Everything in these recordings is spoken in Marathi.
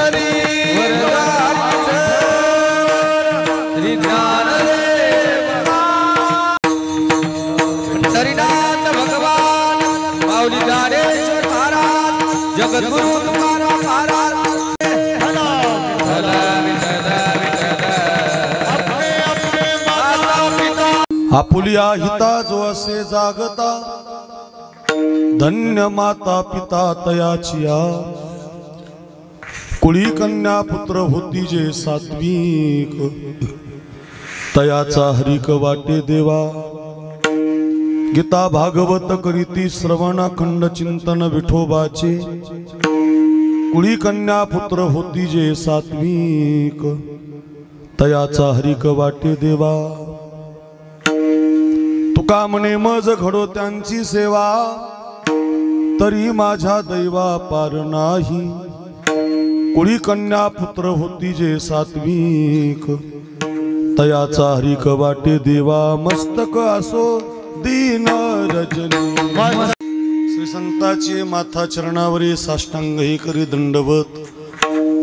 हरी श्री ज्ञानदेव हरिनाथ भगवान माऊली ज्ञानेश्वर महाराज जगद्गुरु तुकाराम महाराज आपुलिया हिता जो असे जागता धन्य माता पिता तयाचिया कुळी कन्या पुत्र होती जे सात्विक तयाचा हरिक वाटे देवा गीता भागवत करीती श्रवण अखंड चिंतन विठोबाचे कुळी कन्या पुत्र होती जे सात्विक तयाचा हरिक वाटे देवा तुका म्हणे मज घडो त्यांची सेवा तरी माझ्या दैवा पार नाही कुळी कन्या पुत्र होती जे सात्विक तयाचा हरिक वाटे देवा मस्तक असो दीन रजनी श्री संताची माथा चरणावरी साष्टांग हे करी दंडवत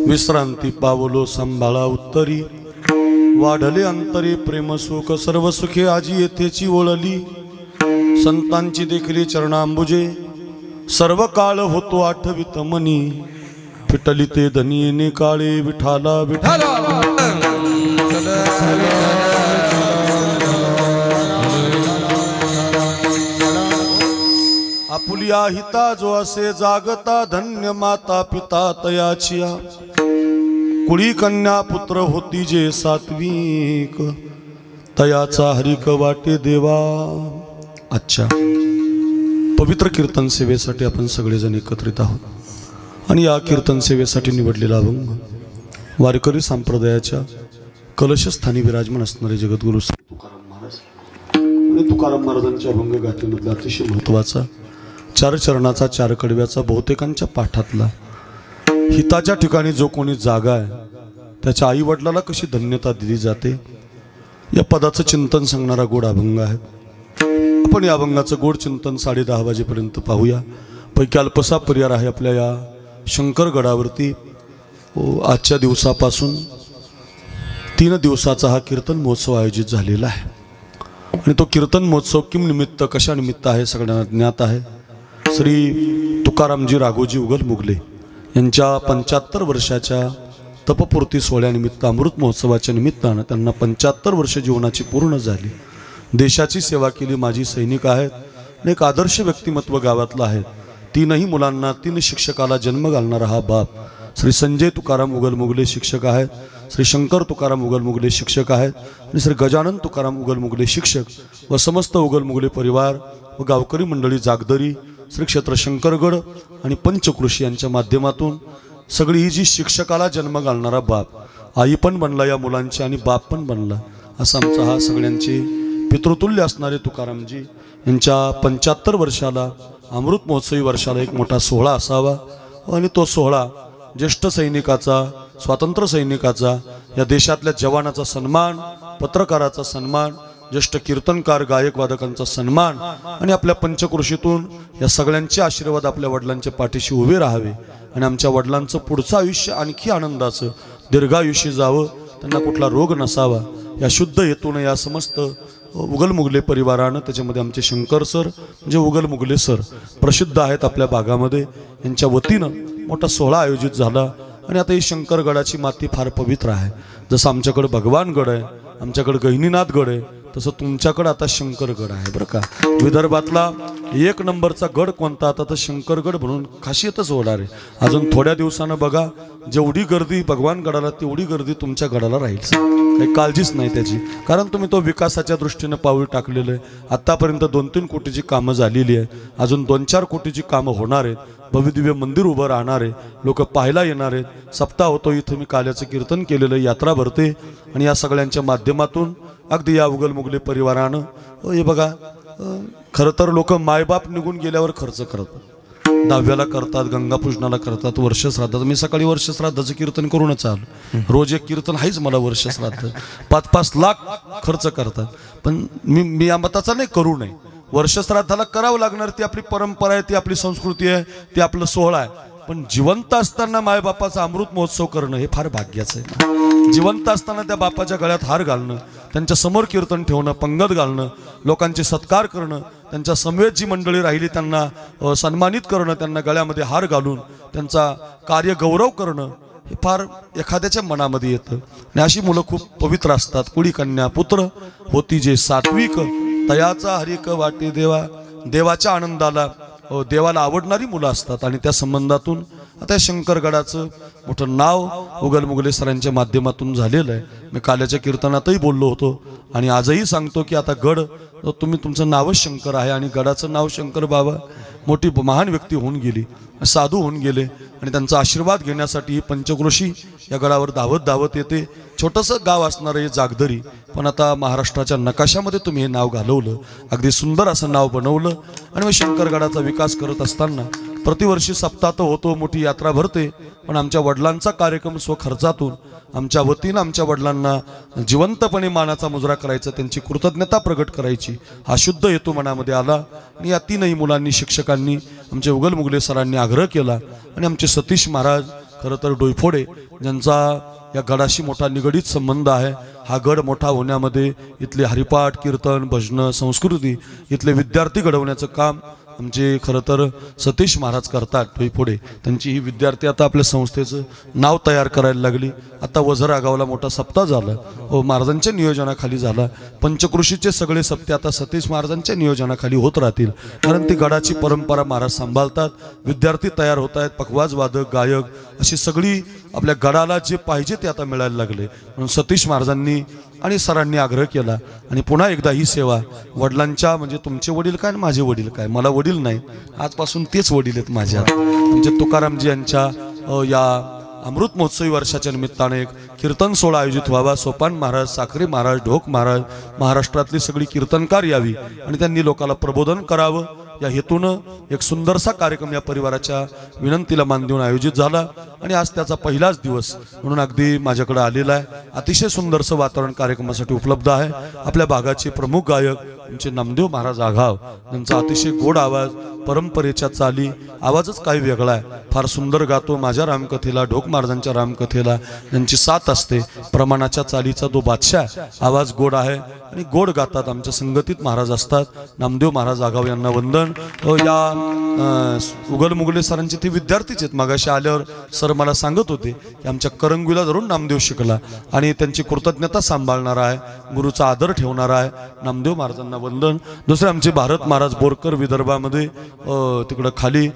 विश्रांती पावलो सांभाळा उत्तरी वाढले अंतरे प्रेम सुख सर्व सुखे आजी येथेची ओळली संतांची देखील चरणांबुजे सर्व काळ होतो आठवित मनी फिटली ते धनी येणे काळे विठाला विठाला आपुलिया हिता जो असे जागता धन्य माता पिता तयाचिया कुळी कन्या पुत्र होती जे सात्विक तयाचा हरिक वाटे देवा। अच्छा, पवित्र कीर्तन सेवेसाठी आपण सगळेजण एकत्रित आहोत आणि या कीर्तन सेवेसाठी निवडलेला अभंग वारकरी संप्रदायाच्या कलशस्थानी विराजमान असणारे जगद्गुरु तुकाराम महाराज आणि तुकाराम महाराजांच्या अभंग गाथेमधला अतिशय महत्त्वाचा चार चरणाचा चार कडव्याचा बहुतेकांच्या पाठातला हिताच्या ठिकाणी जो कोणी जागा आहे त्याच्या आई वडिलाला कशी धन्यता दिली जाते या पदाचं चिंतन सांगणारा गोड अभंग आहे। आपण या अभंगाचं गोड चिंतन 10:30 वाजेपर्यंत पाहूया। पैकी अल्पसा पर्याय आहे आपल्या या शंकरगडावरती आजच्या दिवसापासून 3 दिवसाचा हा कीर्तन महोत्सव आयोजित झालेला आहे आणि तो कीर्तन महोत्सव किम निमित्त कशा निमित्त आहे सगळ्यांना ज्ञात आहे। श्री तुकारामजी राघोजी उगल मुगले यांच्या 75 वर्षाच्या तपपूर्ती सोहळ्यानिमित्त अमृत महोत्सवाच्या निमित्तानं त्यांना 75 वर्ष जीवनाची पूर्ण झाली। देशाची सेवा केली, माजी सैनिक आहेत आणि एक आदर्श व्यक्तिमत्व गावातला आहे। 3 मुलांना 3 शिक्षकाला जन्म घालणारा हा बाप श्री संजय तुकाराम उगल मुगले शिक्षक आहेत, श्री शंकर तुकाराम उगल मुगले शिक्षक आहेत आणि श्री गजानन तुकाराम उगल मुगले शिक्षक व समस्त उगल मुगले परिवार व गावकरी मंडळी जागदरी श्री क्षेत्र शंकरगड आणि पंचकृषी यांच्या माध्यमातून सगळी ही जी शिक्षकाला जन्म घालणारा बाप आई पण बनला या मुलांची आणि बाप पण बनला असा आमचा हा सगळ्यांचे पितृतुल्य असणारे तुकारामजी यांच्या 75 वर्षाला अमृत महोत्सवी वर्षाला एक मोठा सोहळा असावा आणि तो सोहळा ज्येष्ठ सैनिकाचा स्वातंत्र्य सैनिकाचा या देशातल्या जवानाचा सन्मान पत्रकाराचा सन्मान ज्येष्ठ कीर्तनकार गायक वादकांचा सन्मान आणि आपल्या पंचकृषीतून या सगळ्यांचे आशीर्वाद आपल्या वडिलांच्या पाठीशी उभे राहावे आणि आमच्या वडिलांचं पुढचं आयुष्य आणखी आनंदाचं दीर्घायुष्य जावं, त्यांना कुठला रोग नसावा या शुद्ध हेतून या समस्त उगल मुगले परिवारानं त्याच्यामध्ये आमचे शंकर सर म्हणजे उगल मुगले सर प्रसिद्ध आहेत आपल्या भागामध्ये यांच्या वतीनं मोठा सोहळा आयोजित झाला आणि आता ही शंकरगडाची माती फार पवित्र आहे। जसं आमच्याकडे भगवानगड आहे, आमच्याकडे गहिनीनाथ गड आहे, तसं तुमच्याकडे आता शंकरगड आहे बरं का। विदर्भातला 1 नंबरचा गड कोणता आता तर शंकरगड म्हणून खासियतच होणार आहे। अजून थोड्या दिवसानं बघा जेवढी गर्दी भगवानगडाला तेवढी गर्दी तुमच्या गडाला राहील, काही काळजीच नाही त्याची, कारण तुम्ही तो विकासाच्या दृष्टीने पाऊल टाकलेलं आहे। आतापर्यंत 2-3 कोटीची कामं झालेली आहे, अजून 2-4 कोटीची कामं होणार आहेत, भव्यदिव्य मंदिर उभं राहणार आहे, लोक पाहायला येणार आहेत, सप्ताह होतो इथं मी काल्याचं कीर्तन केलेलं, यात्रा भरते आणि या सगळ्यांच्या माध्यमातून अगदी या उगल मुगले परिवारानं हे बघा खरं तर लोक मायबाप निघून गेल्यावर खर्च करतात, 10व्याला करतात, गंगापूजनाला करतात, वर्षश्राद्धात। मी सकाळी वर्षश्राद्धाचं कीर्तन करूनच आलो, रोज एक कीर्तन आहेच मला वर्षश्राद्ध, 5-5 लाख खर्च करतात, पण मी या मताचा नाही करू नये, वर्षश्राद्धाला करावं लागणार, ती आपली परंपरा आहे, ती आपली संस्कृती आहे, ती आपलं सोहळा आहे, पण जिवंत असताना मायबापाचा अमृत महोत्सव करणं हे फार भाग्याचं आहे ना. जिवंत असताना त्या बापाच्या गळ्यात हार घालणं, त्यांच्या समोर कीर्तन ठेवणं, पंगत घालणं, लोकांचे सत्कार करणं, त्यांच्या समवेत जी मंडळी राहिली त्यांना सन्मानित करणं, त्यांना गळ्यामध्ये हार घालून त्यांचा कार्य गौरव करणं हे फार एखाद्याच्या मनामध्ये येतं. आणि अशी मुलं खूप पवित्र असतात. कुळी कन्या पुत्र होती जे सात्विक, तयाचा हरिक वाटे देवा. देवाच्या आनंदाला देवाला आवडणारी मुलं असतात. आणि त्या संबंधातून आता शंकरगडाचं मोठं नाव उगलमुगले सरांच्या माध्यमातून झालेलं आहे. मी काल्याच्या कीर्तनातही बोललो होतो आणि आजही सांगतो की आता गड तुम्ही, तुमचं नावच शंकर आहे आणि गडाचं नाव शंकर बाबा. मोठी महान व्यक्ती होऊन गेली, साधू होऊन गेले आणि त्यांचा आशीर्वाद घेण्यासाठी पंचक्रोशी या गडावर धावत धावत येते. छोटंसं गाव असणारं हे जागदरी, पण आता महाराष्ट्राच्या नकाशामध्ये तुम्ही हे नाव घालवलं, अगदी सुंदर असं नाव बनवलं. आणि मग शंकरगडाचा विकास करत असताना प्रतिवर्षी सप्ताह तर होतो, मोठी यात्रा भरते, पण आमच्या वडिलांचा कार्यक्रम स्वखर्चातून आमच्या वतीनं आमच्या वडिलांना जिवंतपणे मानाचा मुजरा करायचा, त्यांची कृतज्ञता प्रगट करायची हा शुद्ध हेतू मनामध्ये आला. आणि या तीनही मुलांनी, शिक्षकांनी, आमचे उगलमुगले सरांनी आग्रह केला. आणि आमचे सतीश महाराज खरं तर डोईफोडे, ज्यांचा या गडाशी मोठा निगडीत संबंध आहे. हा गड मोठा होण्यामध्ये इथले हरिपाठ, कीर्तन, भजनं, संस्कृती, इथले विद्यार्थी घडवण्याचं काम आमचे खरं तर सतीश महाराज करतात डोईफोडे. त्यांची ही विद्यार्थी आता आपल्या संस्थेचं नाव तयार करायला लागली. आता वझरा गावाला मोठा सप्ताह झाला, महाराजांच्या नियोजनाखाली झाला. पंचकृषीचे सगळे सप्ते आता सतीश महाराजांच्या नियोजनाखाली होत राहतील, कारण ती गडाची परंपरा महाराज सांभाळतात. विद्यार्थी तयार होत आहेत, पखवाज, वादक, गायक, अशी सगळी आपल्या गडाला जे पाहिजे ते आता मिळायला लागले. म्हणून सतीश महाराजांनी आणि सरांनी आग्रह केला. आणि पुन्हा एकदा ही सेवा वडिलांच्या, म्हणजे तुमचे वडील काय माझे वडील काय, मला वडील नाही, आजपासून तेच वडील आहेत माझ्या, म्हणजे तुकारामजी यांच्या या अमृत महोत्सवी वर्षाच्या निमित्ताने एक कीर्तन सोहळा आयोजित व्हावा. सोपान महाराज, साखरे महाराज, ढोक महाराज, महाराष्ट्रातली सगळी कीर्तनकार यावी आणि त्यांनी लोकांना प्रबोधन करावं या हेतूनं एक सुंदरसा कार्यक्रम या परिवाराच्या विनंतीला मान देऊन आयोजित झाला. आणि आज त्याचा पहिलाच दिवस म्हणून अगदी माझ्याकडे आलेला आहे. अतिशय सुंदरसं वातावरण कार्यक्रमासाठी उपलब्ध आहे. आपल्या भागाचे प्रमुख गायक आमचे नामदेव महाराज आघाव, त्यांचा अतिशय गोड आवाज, परंपरेच्या चाली, आवाजच काही वेगळा आहे, फार सुंदर गातो. माझ्या रामकथेला, ढोक महाराजांच्या रामकथेला त्यांची साथ असते. प्रमाणाच्या चालीचा तो बादशाह, आवाज गोड आहे आणि गोड गातात. आमच्या संगतीत महाराज असतात. नामदेव महाराज आघाव यांना वंदन. या उगलमुगले सरांचे ते विद्यार्थीच आहेत. मागाशी आल्यावर सर मला सांगत होते की आमच्या करंगवीला धरून नामदेव शिकला आणि त्यांची कृतज्ञता सांभाळणारा आहे, गुरुचा आदर ठेवणारा आहे. नामदेव महाराजांना वंदन. दुसरे आमचे भारत महाराज बोरकर, विदर्भामध्ये तिकडं खाली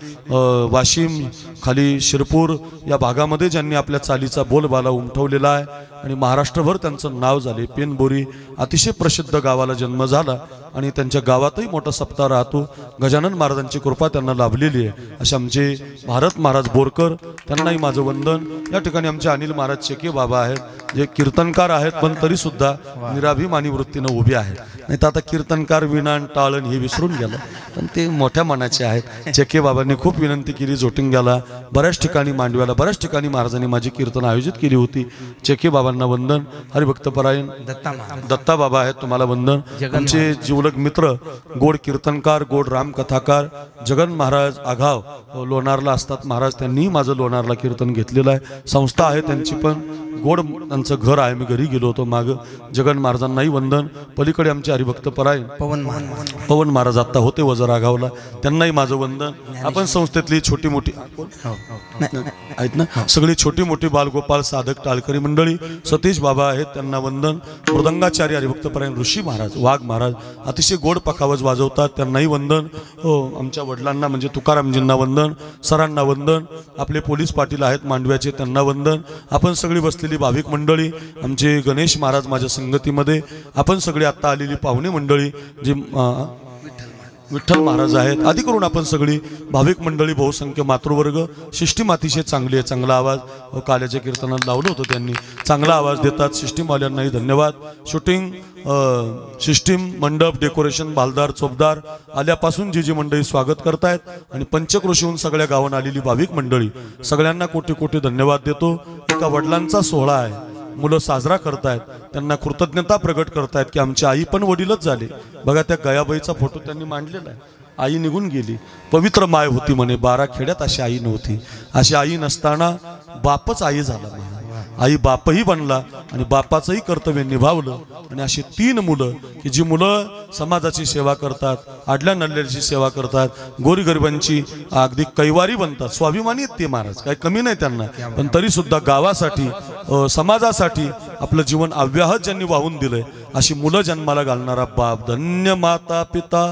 वाशिम, खाली शिरपूर या भागामध्ये ज्यांनी आपल्या चालीचा बोलबाला उमटवलेला आहे आणि महाराष्ट्रभर त्यांचं नाव झाले. पेनबोरी अतिशय प्रसिद्ध गावाला जन्म झाला आणि त्यांच्या गावातही मोठा सप्ताह राहतो. गजानन महाराजांची कृपा त्यांना लाभलेली आहे. असे आमचे भारत महाराज बोरकर, त्यांनाही माझं वंदन. या ठिकाणी आमचे अनिल महाराज चेके बाबा आहेत, जे कीर्तनकार आहेत पण तरी सुद्धा निराभिमानी वृत्तीनं उभे आहेत. नाही तर आता कीर्तनकार विणाण टाळण हे विसरून गेलं, पण ते मोठ्या मनाचे आहेत. चेके बाबांनी खूप विनंती केली जोटिंग्याला, बऱ्याच ठिकाणी मांडव्याला, बऱ्याच ठिकाणी महाराजांनी माझी कीर्तन आयोजित केली होती. चेके बाबांना वंदन. हरिभक्तपरायण दत्ता बाबा आहेत, तुम्हाला वंदन. आमचे जीवलग मित्र, गोड कीर्तनकार, गोड रामकथाकार जगन महाराज आघाव लोणारला असतात महाराज, त्यांनी माझं लोणारला कीर्तन घेतलेलं आहे. संस्था आहे त्यांची, पण गोड त्यांचं घर आहे. मी घरी गेलो होतो माग. जगन महाराजांनाही वंदन. पलीकडे आमचे हरिभक्तपरायण पवन महाराज आता होते वजर आघावला, त्यांनाही माझं वंदन. आपण संस्थेतली छोटी मोठी आहेत ना, सगळी छोटी मोठी बालगोपाल साधक टाळकरी मंडळी, सतीश बाबा आहेत, त्यांना वंदन. मृदंगाचार्य हरिभक्तपरायण ऋषी महाराज, वाघ महाराज अतिशय गोड पखावज वाजवतात, त्यांनाही वंदन. आमच्या वडिलांना म्हणजे तुकारामजींना वंदन. सरांना वंदन. आपले पोलीस पाटील आहेत मांडव्याचे, त्यांना वंदन. आपण सगळी बसलेली भाविक मंडळी, आमचे गणेश महाराज माझ्या संगतीमध्ये, आपण सगळे आत्ता आलेली पाहुणे मंडळी जी विठ्ठल महाराज आहेत, आधी करून आपण सगळी भाविक मंडळी, बहुसंख्य मातृवर्ग, सिस्टीम अतिशय चांगली आहे. चांगला आवाज काल्याच्या कीर्तनात लावलं होतं त्यांनी, चांगला आवाज देतात. सिस्टीमवाल्यांनाही धन्यवाद. शूटिंग सिस्टीम, मंडप, डेकोरेशन, बालदार, चोपदार आल्यापासून जी मंडळी स्वागत करतायत आणि पंचक्रोशीहून सगळ्या गावांना आलेली भाविक मंडळी, सगळ्यांना कोटी कोटी धन्यवाद देतो. एका वडिलांचा सोहळा आहे, मुलं साजरा करतायत, त्यांना कृतज्ञता प्रगट करतायत की आमची आई पण वडीलच झाले. बघा त्या गयाबाईचा फोटो त्यांनी मांडलेला आहे. आई निघून गेली. पवित्र माय होती म्हणे, 12 खेड्यात अशी आई नव्हती. अशी आई नसताना बापच आई झाला म्हणे. आई बापही बनला आणि बापाचंही कर्तव्य निभावलं. आणि अशी 3 मुलं की जी मुलं समाजाची सेवा करतात, आडल्या नडल्याची सेवा करतात, गोरगरिबांची अगदी कैवारी बनतात. स्वाभिमानी आहेत ते महाराज, काही कमी नाही त्यांना, पण तरी सुद्धा गावासाठी समाजासाठी आपलं जीवन अव्याहत ज्यांनी वाहून दिलंय अशी मुलं जन्माला घालणारा बाप धन्य. माता पिता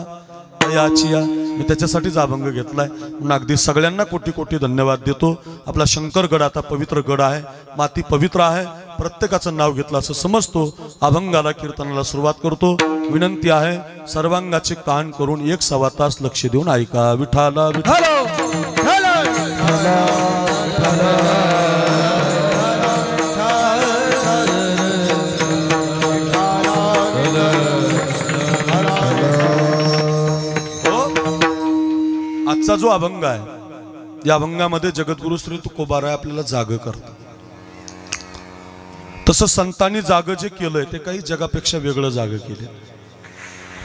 याचिया. मी त्याच्यासाठीच अभंग घेतलाय. म्हणून अगदी सगळ्यांना कोटी कोटी धन्यवाद देतो. आपला शंकरगड आता पवित्र गड आहे, माती पवित्र आहे, प्रत्येकाचं नाव घेतलं असं समजतो. अभंगाला कीर्तनाला सुरुवात करतो. विनंती आहे सर्वांगाचे कान करून 1 तास लक्ष देऊन ऐका. विठाला विठ्ठल. आजचा जो अभंग आहे, या अभंगामध्ये जगद्गुरु श्री तुकोबाराय आपल्याला जाग करतात. तसं संतांनी जाग जे केलंय ते काही जगापेक्षा वेगळं जाग केले.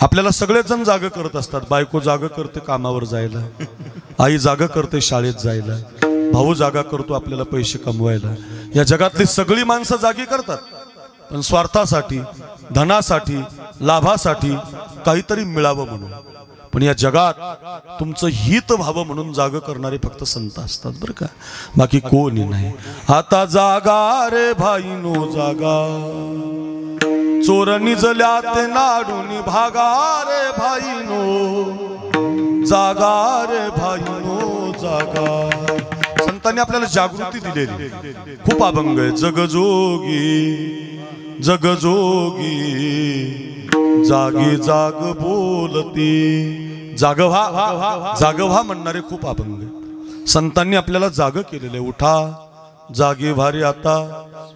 आपल्याला सगळेच जण जाग करत असतात. बायको जाग करते कामावर जायला, आई जाग करते शाळेत जायला, भाऊ जागा करतो आपल्याला पैसे कमवायला. या जगातली सगळी माणसं जागी करतात, पण स्वार्थासाठी, धनासाठी, लाभासाठी, काहीतरी मिळावं म्हणून. पण या जगात तुमचं हित व्हावं म्हणून जाग करणारे फक्त संत असतात बरं का, बाकी कोणी नाही. आता जागा रे भाईनो जागा, चोर निजल्या ते नाडून भागा रे भाईनो, जागा रे भाईनो जागा. संतांनी आपल्याला जागृती दिलेली. खूप अभंग आहे. जगजोगी जगजोगी जागी जाग बोलती, जाग व्हा म्हणणारे खूप अभंग संतांनी आपल्याला जाग केलेले. उठा जागे भारी आता,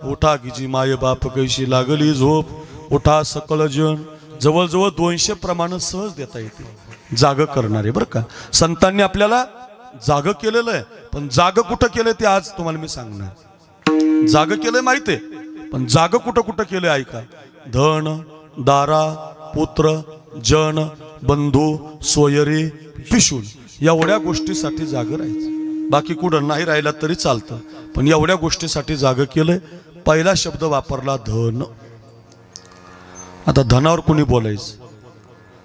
उठा की जी माय बाप कैशी लागली झोप, उठा सकळ जन. जवळजवळ 200 प्रमाण सहज देता येते जाग करणारे बरं का. संतांनी आपल्याला जाग केलेलं आहे, पण जाग कुठं केलंय ते आज तुम्हाला मी सांगणार. जाग केलंय माहितीये, पण जाग कुठं कुठं केलंय ऐका. धन दारा पुत्र जन बंधू सोयरी पिशूल एवढ्या गोष्टीसाठी जाग राहायचं. बाकी कुठं नाही राहिला तरी चालतं, पण एवढ्या गोष्टीसाठी जाग केलंय. पहिला शब्द वापरला धन. आता धनावर कोणी बोलायचं,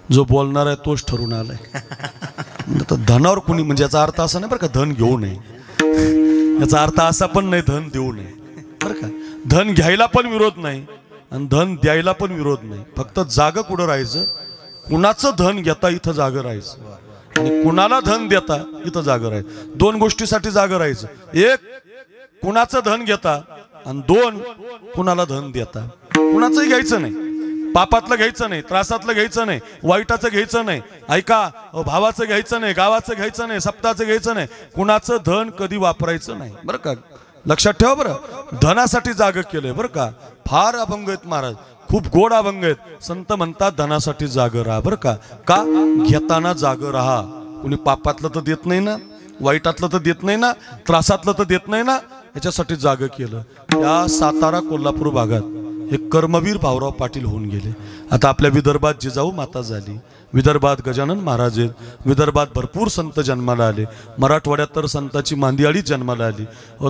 जो बोलणार आहे तोच ठरून आलाय. आता धनावर कोणी म्हणजे याचा अर्थ असा नाही बरं का धन घेऊ नये, याचा अर्थ असा पण नाही धन देऊ नये बरं का. धन घ्यायला पण विरोध नाही आणि धन द्यायला पण विरोध नाही. फक्त जाग कुठं राहायचं, कुणाचं धन घेता इथं जाग राहायचं आणि कुणाला धन देता इथं जाग राहायचं. 2 गोष्टीसाठी जाग राहायचं. 1 कुणाचं धन घेता आणि 2 कुणाला धन देता. कुणाचंही घ्यायचं नाही, पापातलं घ्यायचं नाही, त्रासातलं घ्यायचं नाही, वाईटाचं घ्यायचं नाही. ऐका, भावाचं घ्यायचं नाही, गावाचं घ्यायचं नाही, सप्ताचं घ्यायचं नाही. कुणाचं धन कधी वापरायचं नाही बरं का. लक्षात ठेवा बरं. धनासाठी जाग केलंय बरं का. फार अभंग आहेत महाराज, खूप गोड अभंग आहेत. संत म्हणतात धनासाठी जाग राहा बरं का. का घेताना जाग राहा. कुणी पापातलं तर देत नाही ना, वाईटातलं तर देत नाही ना, त्रासातलं तर देत नाही ना, याच्यासाठी जाग केलं. या सातारा कोल्हापूर भागात एक कर्मवीर भाऊराव पाटील होऊन गेले. आता आपल्या विदर्भात जिजाऊ माता झाली, विदर्भात गजानन महाराज आहेत, विदर्भात भरपूर संत जन्माला आले, मराठवाड्यात तर संताची मांदियाळी जन्माला आली.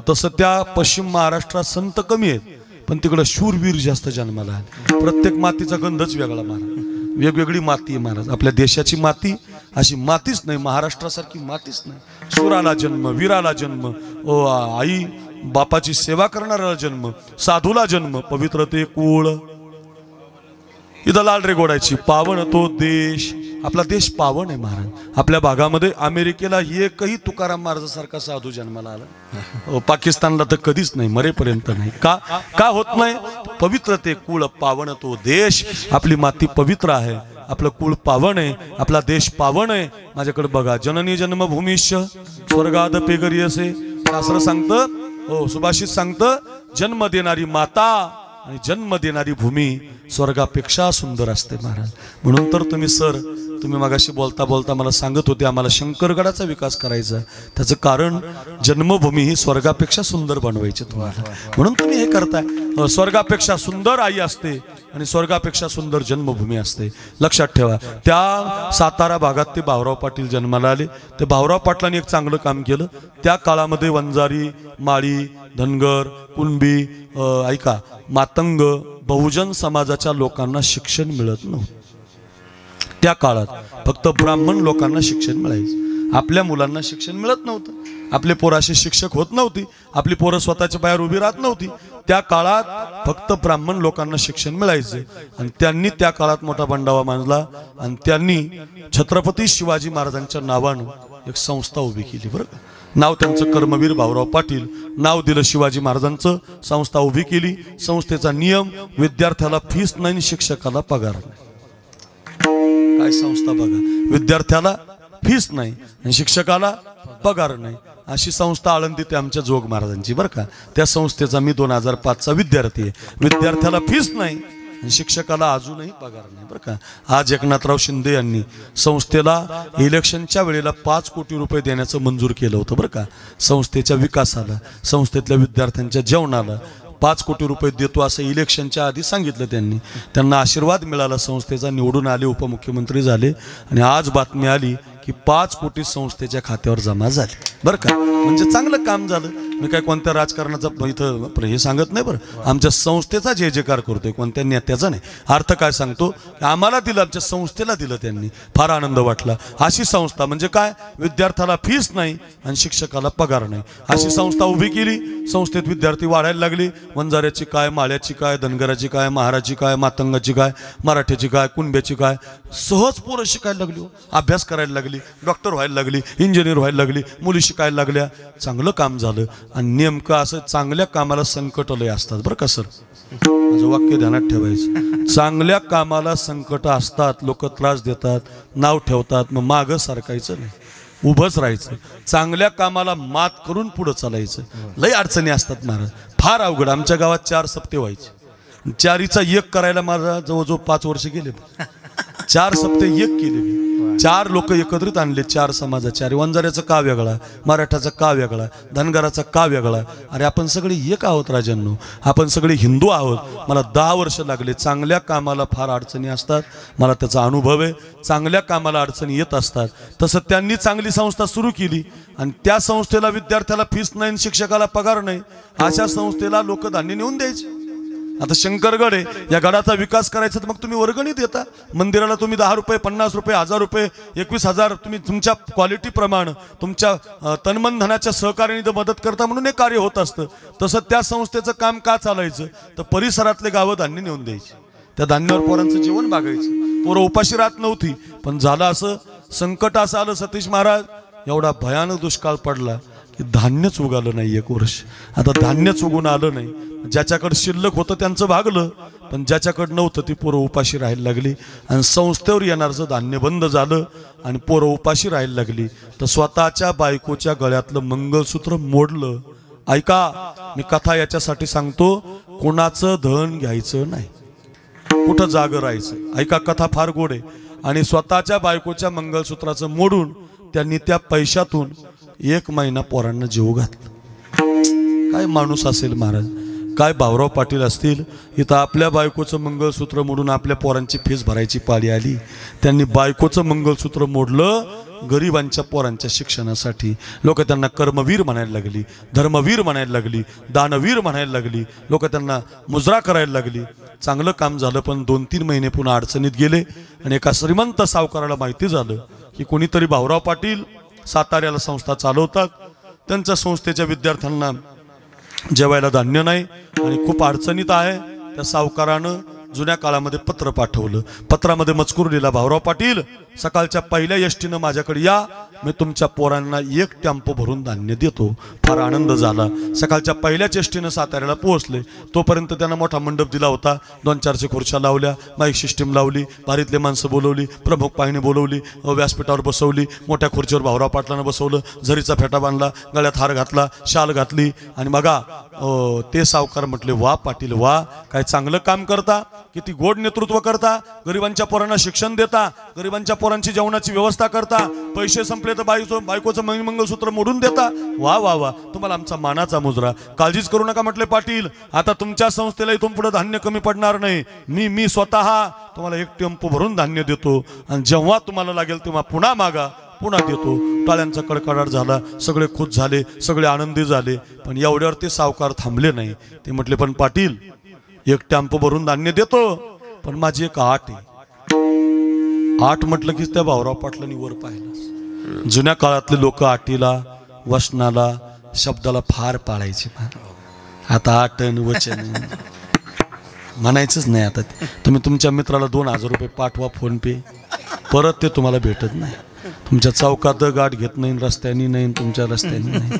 तसं त्या पश्चिम महाराष्ट्रात संत कमी आहेत, पण तिकडं शूरवीर जास्त जन्माला आले. प्रत्येक मातीचा गंधच वेगळा महाराज, वेगवेगळी माती आहे महाराज. आपल्या देशाची माती अशी मातीच नाही, महाराष्ट्रासारखी मातीच नाही. शूराला जन्म, वीराला जन्म, आई बापाची सेवा करणाऱ्याला जन्म, साधूला जन्म, पवित्र ते कुळ. इथं लाल रे गोडायची पावन तो देश. आपला देश पावन आहे महाराज. आपल्या भागामध्ये अमेरिकेला एकही तुकाराम महाराजासारखा साधू जन्माला आला, पाकिस्तानला तर कधीच नाही, मरेपर्यंत नाही. का होत नाही? पवित्र ते कुळ पावन तो देश. आपली माती पवित्र आहे, आपलं कुळ पावन आहे, आपला देश पावन आहे. माझ्याकडे बघा, जननी जन्मभूमीश स्वर्गाद पेगरी असे शास्त्र सांगतं, हो सुभाषित सांगतं, जन्म देणारी माता आणि जन्म देणारी भूमी स्वर्गापेक्षा सुंदर असते महाराज. म्हणून तर तुम्ही मगाशी बोलता बोलता मला सांगत होते आम्हाला शंकरगडाचा विकास करायचा. त्याचं कारण जन्मभूमी ही स्वर्गापेक्षा सुंदर बनवायची तुम्हाला, म्हणून तुम्ही हे करताय. स्वर्गापेक्षा सुंदर आई असते आणि स्वर्गापेक्षा सुंदर जन्मभूमी असते. लक्षात ठेवा. त्या सातारा भागात ते भाऊराव पाटील जन्माला आले. ते भाऊराव पाटलांनी एक चांगलं काम केलं. त्या काळामध्ये वंजारी, माळी, धनगर, कुणबी, ऐका, मातंग, बहुजन समाजाच्या लोकांना शिक्षण मिळत नव्हतं. त्या काळात फक्त ब्राह्मण लोकांना शिक्षण मिळायचं. आपल्या मुलांना शिक्षण मिळत नव्हतं. आपले पोराशी शिक्षक होत नव्हती. आपली पोरं स्वतःच्या पायावर उभी राहत नव्हती. त्या काळात फक्त ब्राह्मण लोकांना शिक्षण मिळायचे. आणि त्यांनी त्या काळात मोठा बंडावा मांडला आणि त्यांनी छत्रपती शिवाजी महाराजांच्या नावानं एक संस्था उभी केली. बरं का. नाव त्यांचं कर्मवीर भाऊराव पाटील. नाव दिलं शिवाजी महाराजांचं. संस्था उभी केली. संस्थेचा नियम, विद्यार्थ्याला फीस नाही, शिक्षकाला पगार नाही. काय संस्था बघा. विद्यार्थ्याला फीस नाही आणि शिक्षकाला पगार नाही. अशी संस्था आळंदी ते आमच्या जोग महाराजांची. बरं का. त्या संस्थेचा मी 2005चा विद्यार्थी आहे. विद्यार्थ्याला फीस नाही आणि शिक्षकाला अजूनही पगार नाही. बरं का. आज एकनाथराव शिंदे यांनी संस्थेला इलेक्शनच्या वेळेला 5 कोटी रुपये देण्याचं मंजूर केलं होतं. बरं का. संस्थेच्या विकासाला, संस्थेतल्या विद्यार्थ्यांच्या जेवणाला 5 कोटी रुपये देतो असं इलेक्शनच्या आधी सांगितलं त्यांनी. त्यांना आशीर्वाद मिळाला संस्थेचा. निवडून आले, उपमुख्यमंत्री झाले आणि आज बातमी आली की 5 कोटी संस्थेच्या खात्यावर जमा झाले. बरं का. म्हणजे चांगलं काम झालं. मी काय कोणत्या राजकारणाचा इथं हे सांगत नाही. बरं, आमच्या संस्थेचा जे जयकार करतोय, कोणत्या नेत्याचा नाही. अर्थ काय सांगतो की आम्हाला दिलं, आमच्या संस्थेला दिलं त्यांनी. फार आनंद वाटला. अशी संस्था म्हणजे काय, विद्यार्थ्याला फीस नाही आणि शिक्षकाला पगार नाही. अशी संस्था उभी केली. संस्थेत विद्यार्थी वाढायला लागले. वंजाऱ्याची काय, माळ्याची काय, धनगराची काय, महाराची काय, मातंगाची काय, मराठ्याची काय, कुणब्याची काय, सहज पोरं शिकायला लागली. अभ्यास करायला लागली. डॉक्टर व्हायला लागली, इंजिनियर व्हायला लागली, मुली शिकायला लागल्या. चांगलं काम झालं. आणि नेमकं असं चांगल्या कामाला संकट लय असतात. बरं का सर, माझं वाक्य ध्यानात ठेवायचं. चांगल्या कामाला संकट असतात. लोक त्रास देतात, नाव ठेवतात. मग मागं सारखायचं नाही, उभंच राहायचं. चांगल्या कामाला मात करून पुढं चालायचं. लय अडचणी असतात महाराज, फार अवघड. आमच्या गावात 4 सप्ते व्हायचे. 4चा 1 करायला माझा जवळजवळ 5 वर्ष गेले. 4 सप्ते 1 केले. 4 लोक एकत्रित आणले, 4 समाजाचे. अरे वंजाऱ्याचा का वेगळा, मराठाचा का वेगळा, धनगराचा का वेगळा. अरे आपण सगळे एक आहोत राजांनो, आपण सगळे हिंदू आहोत. मला 10 वर्ष लागले. चांगल्या कामाला फार अडचणी असतात. मला त्याचा अनुभव आहे. चांगल्या कामाला अडचणी येत असतात. तसं त्यांनी चांगली संस्था सुरू केली आणि त्या संस्थेला विद्यार्थ्याला फीस नाही, शिक्षकाला पगार नाही. अशा संस्थेला लोक धान्य नेऊन द्यायचे. आता शंकरगड आहे, या गडाचा विकास करायचा तर मग तुम्ही वर्गणी देता. मंदिराला तुम्ही 10 रुपये, 50 रुपये, 1000 रुपये, 21,000 तुम्ही तुमच्या क्वालिटी प्रमाणे, तुमच्या तनमन धनाच्या सहकार्याने मदत करता म्हणून हे कार्य होत असतं. तसं त्या संस्थेचं काम का चालायचं तर परिसरातले गावं धान्य नेऊन द्यायची. त्या धान्यावर पोरांचं जेवण बघायचं. पोरं उपाशी राहत नव्हती. पण झालं असं, संकट असं आलं सतीश महाराज, एवढा भयानक दुष्काळ पडला की धान्यच उगालं नाही 1 वर्ष. आता धान्यच उगून आलं नाही. ज्याच्याकडे शिल्लक होतं त्यांचं भागलं, पण ज्याच्याकडे नव्हतं ती पोरं उपाशी राहायला लागली. आणि संस्थेवर येणारचं धान्य बंद झालं आणि पोरं उपाशी राहायला लागली. तर स्वतःच्या बायकोच्या गळ्यातलं मंगळसूत्र मोडलं. ऐका, मी कथा याच्यासाठी सांगतो, कोणाचं धन घ्यायचं नाही, कुठं जागं राहायचं. ऐका, कथा फार गोड आहे. आणि स्वतःच्या बायकोच्या मंगळसूत्राचं मोडून त्यांनी त्या पैशातून 1 महिना पोरांना जेवू घातलं. काय माणूस असेल महाराज, काय भाऊराव पाटील असतील. इथं आपल्या बायकोचं मंगळसूत्र मोडून आपल्या पोरांची फीस भरायची पाळी आली. त्यांनी बायकोचं मंगळसूत्र मोडलं गरिबांच्या पोरांच्या शिक्षणासाठी. लोक त्यांना कर्मवीर म्हणायला लागली, धर्मवीर म्हणायला लागली, दानवीर म्हणायला लागली. लोक त्यांना मुजरा करायला लागली. चांगलं काम झालं. पण 2-3 महिने पुन्हा अडचणीत गेले आणि एका श्रीमंत सावकाराला माहिती झालं की कोणीतरी भाऊराव पाटील साताऱ्याला संस्था चालवतात. त्यांच्या संस्थेच्या विद्यार्थ्यांना जेवायला धान्य नाही आणि खूप अडचणीत आहे. त्या सावकारानं जुन्या काळामध्ये पत्र पाठवलं. पत्रामध्ये मजकूर लिहिला, भाऊराव पाटील सकाळच्या पहिल्या एसटीनं माझ्याकडे या, मी तुमच्या पोरांना 1 टेम्पो भरून धान्य देतो. फार आनंद झाला. सकाळच्या पहिल्याच एसटीनं साताऱ्याला पोहोचले. तोपर्यंत त्यांना मोठा मंडप दिला होता. 2-4 खुर्च्या लावल्या, माईक सिस्टीम लावली, भारीतले माणसं बोलवली, प्रमुख पाहुणे बोलवली, व्यासपीठावर बसवली. मोठ्या खुर्चीवर भाऊराव पाटलानं बसवलं. झरीचा फेटा बांधला, गळ्यात हार घातला, शाल घातली. आणि बघा ते सावकार म्हटले, वा पाटील वा, काय चांगलं काम करता, किती गोड नेतृत्व करता, गरिबांच्या पोरांना शिक्षण देता, गरिबांच्या पोरांची जेवणाची व्यवस्था करता, पैसे संपले तर बायकोचं मंगळसूत्र मोडून देता. वा वा वा, तुम्हाला आमचा मानाचा मुजरा. काळजीच करू नका म्हटले पाटील, आता तुमच्या संस्थेला इथून पुढे धान्य कमी पडणार नाही. मी स्वतः तुम्हाला 1 टेम्पो भरून धान्य देतो आणि जेव्हा तुम्हाला लागेल तेव्हा पुन्हा मागा, पुन्हा देतो. टाळ्यांचा कडकडाट झाला, सगळे खुश झाले, सगळे आनंदी झाले. पण एवढ्यावर ते सावकार थांबले नाही. ते म्हटले पण पाटील 1 टेम्पो भरून धान्य देतो, पण माझी एक अट आहे. आठ म्हटलं की त्या भाऊराव पाटलांनी वर पाहिलं. जुन्या काळातले लोक अटीला, वचनाला, शब्दाला फार पाळायचे. आता आटन वचन म्हणायचंच नाही. आता तुम्ही तुमच्या मित्राला 2000 रुपये पाठवा फोन पे, परत ते तुम्हाला भेटत नाही. तुमच्या चौकात गाठ घेत नाही, रस्त्यानी नाही, तुमच्या रस्त्यानी नाही,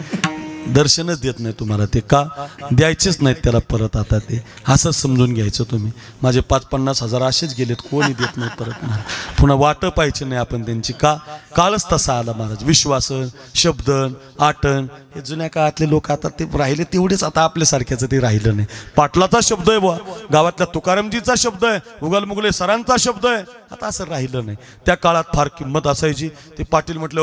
दर्शनच देत नाही तुम्हाला. ते का द्यायचेच नाहीत त्याला परत. आता ते असंच समजून घ्यायचं तुम्ही. माझे 5-50 हजार असेच गेलेत, कोणी देत नाही परत. पुन्हा वाट पाहिजे नाही आपण त्यांची. का कालच तसा आला महाराज. विश्वासन, शब्दन, आटन हे जुन्या काळातले लोक आता ते राहिले तेवढेच. आता आपल्यासारख्याचं ते राहिलं नाही. पाटलाचा शब्द आहे बुवा, गावातल्या तुकारामजीचा शब्द आहे, उगल मुगले सरांचा शब्द आहे. आता असं राहिलं नाही. त्या काळात फार किंमत असायची. ते पाटील म्हटले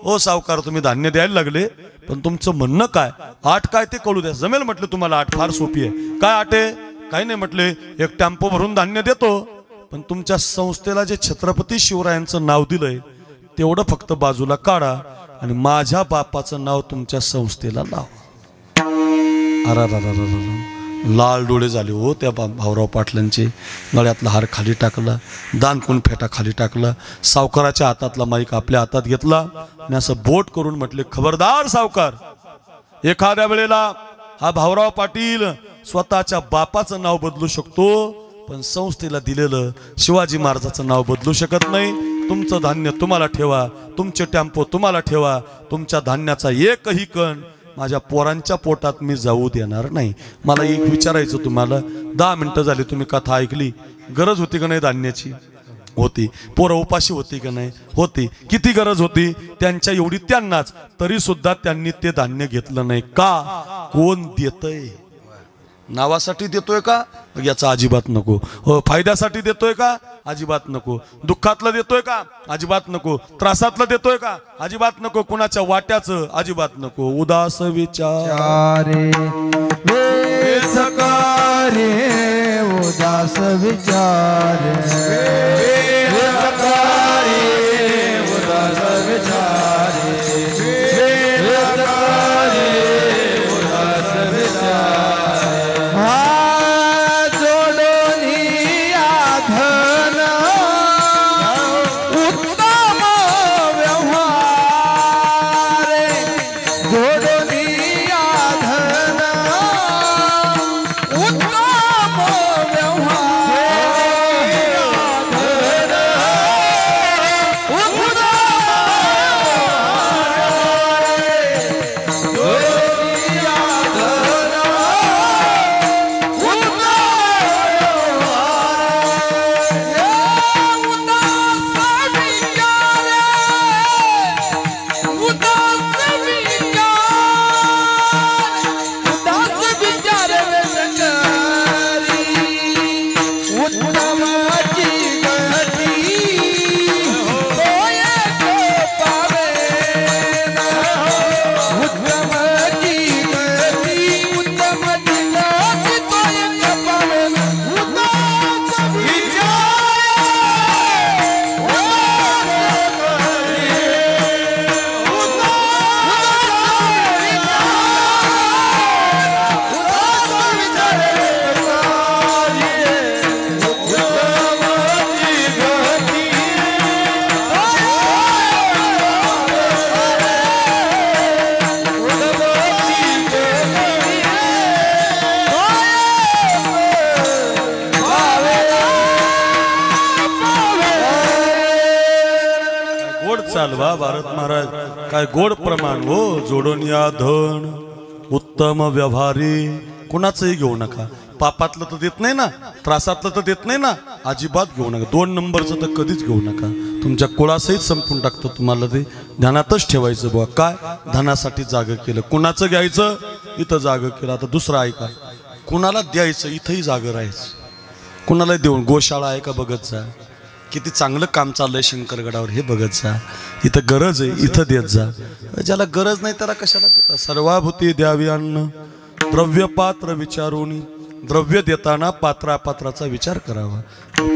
ओ सावकार, तुम्ही धान्य द्यायला लागले, पण तुमचं म्हणणं काय, आठ काय ते कळू द्या. जमेल म्हटलं तुम्हाला, आठ फार सोपी आहे. काय आठ आहे? काही नाही म्हटले, 1 टेम्पो भरून धान्य देतो, पण तुमच्या संस्थेला जे छत्रपती शिवरायांचं नाव दिलंय तेवढं फक्त बाजूला काढा आणि माझ्या बापाचं नाव तुमच्या संस्थेला लावा. लाल डोळे झाले हो त्या भाऊराव पाटलांचे. गळ्यातला हार खाली टाकला, दानकुन फेटा खाली टाकला, सावकाराच्या हातातला माईक आपल्या हातात घेतला आणि असं बोट करून म्हटले, खबरदार सावकार, एखाद्या वेळेला हा भाऊराव पाटील स्वतःच्या बापाचं नाव बदलू शकतो, पण संस्थेला दिलेलं शिवाजी महाराजाचं नाव बदलू शकत नाही. तुमचं धान्य तुम्हाला ठेवा, तुमचे टेम्पो तुम्हाला ठेवा, तुमच्या धान्याचा एकही कण माझ्या पोरांच्या पोटात मी जाऊ देणार नाही. मला एक विचारायचं तुम्हाला, 10 मिनिटं झाली तुम्ही कथा ऐकली. गरज होती का नाही धान्याची? होती. पोरं उपाशी होती का नाही? होती. किती गरज होती त्यांच्या एवढी त्यांनाच, तरी सुद्धा त्यांनी ते धान्य घेतलं नाही. का? कोण देतय? नावासाठी देतोय का? याचा अजिबात नको. हो, फायद्यासाठी देतोय का? अजिबात नको. दुःखातलं देतोय का? अजिबात नको. त्रासातलं देतोय का? अजिबात नको. कुणाच्या वाट्याचं? अजिबात नको. उदास विचारे सकारे, उदास विचारे, उदास विचारे, उदास विचारे. चालवा भारत महाराज. काय गोड प्रमाण हो. जोडून या धन उत्तम व्यवहारी. कुणाचंही घेऊ नका. पापातलं तर देत नाही ना, त्रासातलं तर देत नाही ना, अजिबात घेऊ नका. 2 नंबरचं तर कधीच घेऊ नका. तुमच्या कुळासहित संपून टाकतो तुम्हाला. ते ध्यानातच ठेवायचं बुवा. काय? धनासाठी जाग केलं. कुणाचं घ्यायचं? इथं जाग केलं. आता दुसरं ऐका, कुणाला द्यायचं? इथंही जाग राहायचं. कुणाला देऊन गोशाळा आहे का बघत जा. किती चांगलं काम चाललंय शंकरगडावर हे बघत जा. इथं गरज आहे इथं देत जा. ज्याला गरज नाही त्याला कशाला देता. सर्वाभूती द्यावी अन्न द्रव्य पात्र विचारून. द्रव्य देताना पात्र अपात्राचा विचार करावा.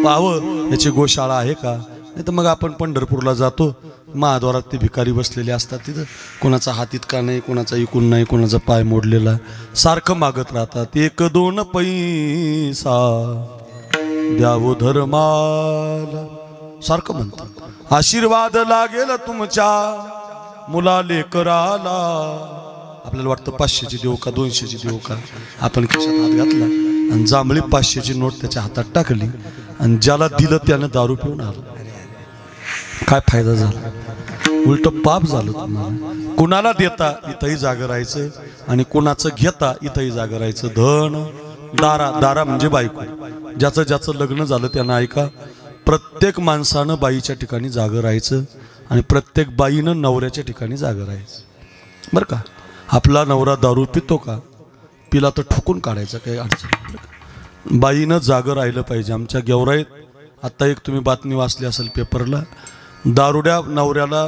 पाहावं याची गोशाळा आहे का. नाही तर मग आपण पंढरपूरला जातो, महाद्वारात ते भिकारी बसलेले असतात. तिथं कोणाचा हात इतका नाही, कोणाचा इकून नाही, कोणाचा पाय मोडलेला, सारखं मागत राहतात. 1-2 पैसा द्यावो धर्माला सारखं म्हणतात. आशीर्वाद लागेल तुमच्या मुला लेकराला. आपल्याला वाटतं 500ची देऊ का 200ची देऊ का. आपण खिशात हात घातला आणि जांभळी 500ची नोट त्याच्या हातात टाकली आणि ज्याला दिलं त्यानं दारू पिऊन आलं. काय फायदा झाला. उलट पाप झालं तुम्हाला. कुणाला देता इथंही जागं राहायचं आणि कुणाचं घेता इथंही जागं राहायचं. धन दारा म्हणजे बायको. ज्याचं ज्याचं लग्न झालं त्यांना ऐका. प्रत्येक माणसानं बाईच्या ठिकाणी जागं राहायचं आणि प्रत्येक बाईनं नवऱ्याच्या ठिकाणी जागं राहायचं बरं का. आपला नवरा दारू पितो का, पिला तर ठोकून काढायचं, काही अडचण नाही. बाईनं जागं राहिलं पाहिजे. आमच्या गेवराईत आत्ता एक तुम्ही बातमी वाचली असेल पेपरला, दारुड्या नवऱ्याला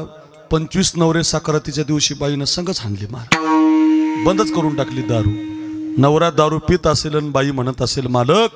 25 नवरे साखरातीच्या दिवशी बाईनं संगच हाणली मार. बंदच करून टाकली दारू. नवरा दारू पित असेल आणि बाई म्हणत असेल मालक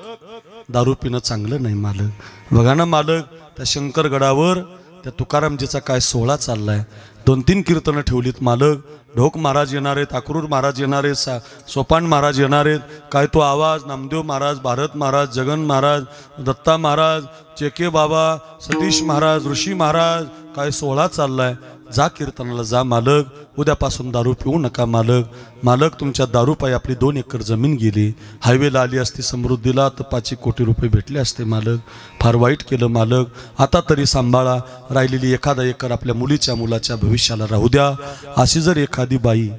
दारू पिणं चांगलं नाही मालक. बघा ना मालक, त्या शंकरगडावर त्या तुकारामजीचा काय सोहळा चाललाय. 2-3 कीर्तनं ठेवलीत मालक. ढोक महाराज येणार आहेत, अक्रूर महाराज येणार आहेत, सोपान महाराज येणार आहेत. काय तो आवाज, नामदेव महाराज, भारत महाराज, जगन महाराज, दत्ता महाराज, चेके बाबा, सतीश महाराज, ऋषी महाराज, काय सोहळा चाललाय. जा कीर्तनाला जा मालक. उद्यापासून दारू पिऊ नका मालक. मालक तुमच्या दारूपायी आपली 2 एकर जमीन गेली. हायवेला आली असती समृद्धीला तर 5 कोटी रुपये भेटले असते मालक. फार वाईट केलं मालक. आता तरी सांभाळा. राहिलेली 1 एकर आपल्या मुलीच्या मुलाच्या भविष्याला राहू द्या. अशी जर एखादी बाई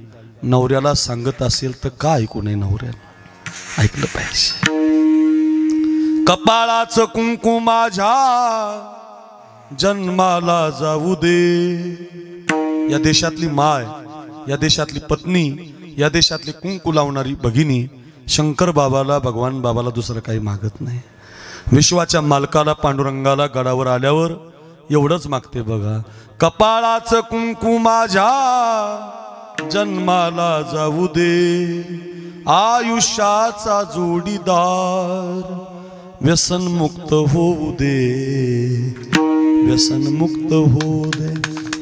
नवऱ्याला सांगत असेल तर का ऐकू नये. नवऱ्याला ऐकलं पाहिजे. कपाळाचं कुंकू माझ्या जन्माला जाऊ दे. या देशातली माय, या देशातली पत्नी, या देशातली कुंकू लावणारी भगिनी शंकर बाबाला, भगवान बाबाला दुसरं काही मागत नाही. विश्वाच्या मालकाला पांडुरंगाला गडावर आल्यावर एवढंच मागते बघा. कपाळाचं कुंकू माझ्या जन्माला जाऊ दे. आयुष्याचा जोडीदार व्यसनमुक्त होऊ दे. व्यसनमुक्त होऊ दे.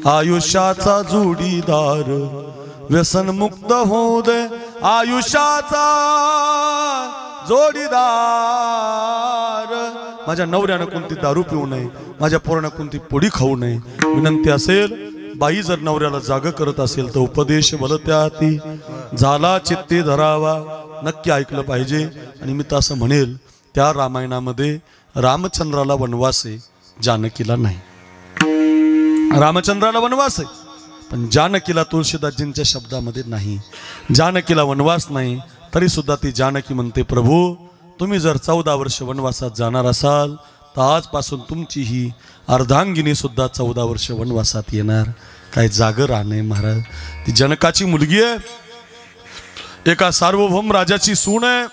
आयुष्याचा जोडीदार व्यसनमुक्त होऊ दे. आयुष्याचा जोडीदार. माझ्या नवऱ्यानं कोणती दारू पिऊ नये, माझ्या पोरानं कोणती पोळी खाऊ नये. विनंती असेल, बाई जर नवऱ्याला जाग करत असेल तर उपदेश बलत्या हाती झाला चित्ते धरावा. नक्की ऐकलं पाहिजे. आणि मी तर असं म्हणेल, त्या रामायणामध्ये रामचंद्राला वनवास आहे, जानकीला नाही. रामचंद्राला वनवास आहे पण जानकीला तुळशीदासजींच्या शब्दामध्ये नाही. जानकीला वनवास नाही तरी सुद्धा ती जानकी म्हणते, प्रभू तुम्ही जर 14 वर्ष वनवासात जाणार असाल तर आजपासून तुमची ही अर्धांगिनी सुद्धा 14 वर्ष वनवासात येणार. काय जागर राहणे महाराज. ती जनकाची मुलगी आहे, एका सार्वभौम राजाची सून आहे.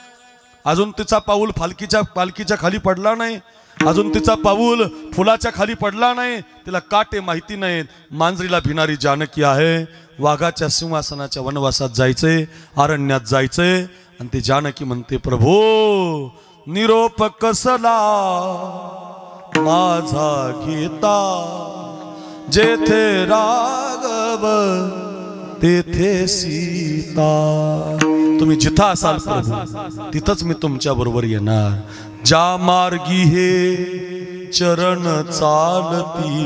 अजून तिचा पाऊल पालखीच्या खाली पडला नाही. अजून तिचा पाऊल फुलाच्या खाली पडला नाही. तिला काटे माहिती नाहीत. मांजरीला भिणारी जानकी आहे. वाघाच्या सिंहासनाच्या वनवासात जायचंय, अरण्यात जायचंय. आणि ती जानकी म्हणते, प्रभू निरोप कसला माझा घेता. जेथे राघव तेथे सीता. तुम्ही जिथं असाल प्रभू तिथंच मी तुमच्या बरोबर येणार. ज्या मार्गी हे चरण चालती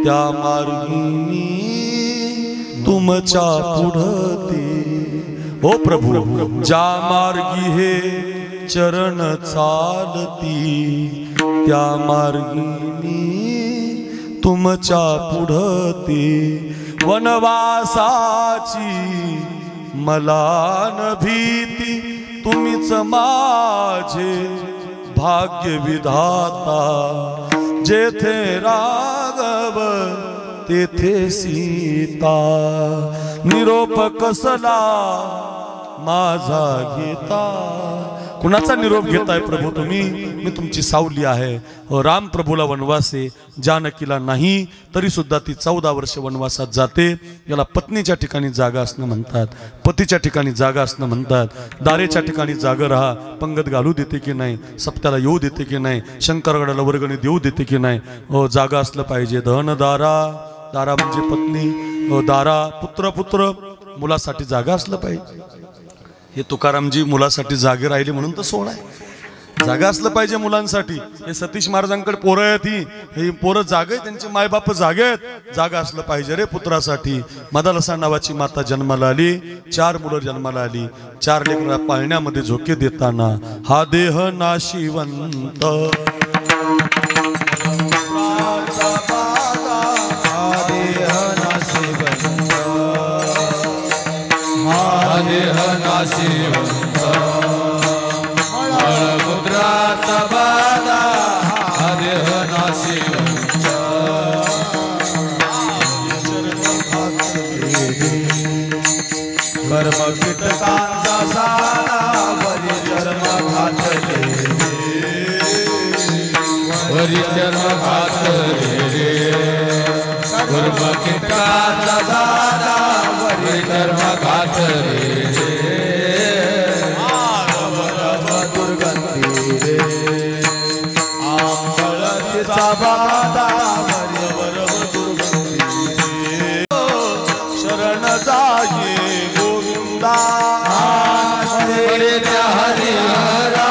त्या मार्गी मी तुमच्या पुढते. ओ प्रभू ज्या मार्गी हे चरण चालती त्या मार्गी मी तुमच्या पुढते. वनवासाची मला न भीती तुम्हीच माझे भाग्य विधाता. जेथे राघव तेथे सीता. निरोप कसला माझा घेता. कुणाचा निरोप घेताय प्रभू तुम्ही? मी तुमची सावली आहे. राम प्रभूला वनवासे, जानकीला नाही, तरी सुद्धा ती 14 वर्ष वनवासात जाते. याला पत्नीच्या ठिकाणी जागा असणं म्हणतात, पतीच्या ठिकाणी जागा असणं म्हणतात. दारेच्या ठिकाणी जागा राहा. पंगत घालू देते की नाही, सप्त्याला येऊ देते की नाही, शंकरगडाला वर्गणी देऊ देते की नाही. जागा असलं पाहिजे. धन दारा, दारा म्हणजे पत्नी, दारा पुत्र, पुत्र मुलासाठी जागा असलं पाहिजे. हे तुकारामजी मुलासाठी जागे राहिले म्हणून तर सोहळा आहे. जागा असलं पाहिजे मुलांसाठी. हे सतीश महाराजांकडे पोरं आहेत, ही पोरं जागे, त्यांचे मायबाप जागे आहेत. जागा असलं पाहिजे रे पुत्रासाठी. मदालसा नावाची माता जन्माला आली, 4 मुलं जन्माला आली. 4 लेकरा पाळण्यामध्ये झोके देताना हा देह नाशिवंत, देह नाशिवंत मळमुद्रात बाधा, देह नाशिवंत कर्म कीटकांचा सारा वरी चर्म घातले, वरी चर्म घातले, कर्म कीटकांचा सारा वरी चर्म घातले. शरण जाये गोविंदा, हरिहरा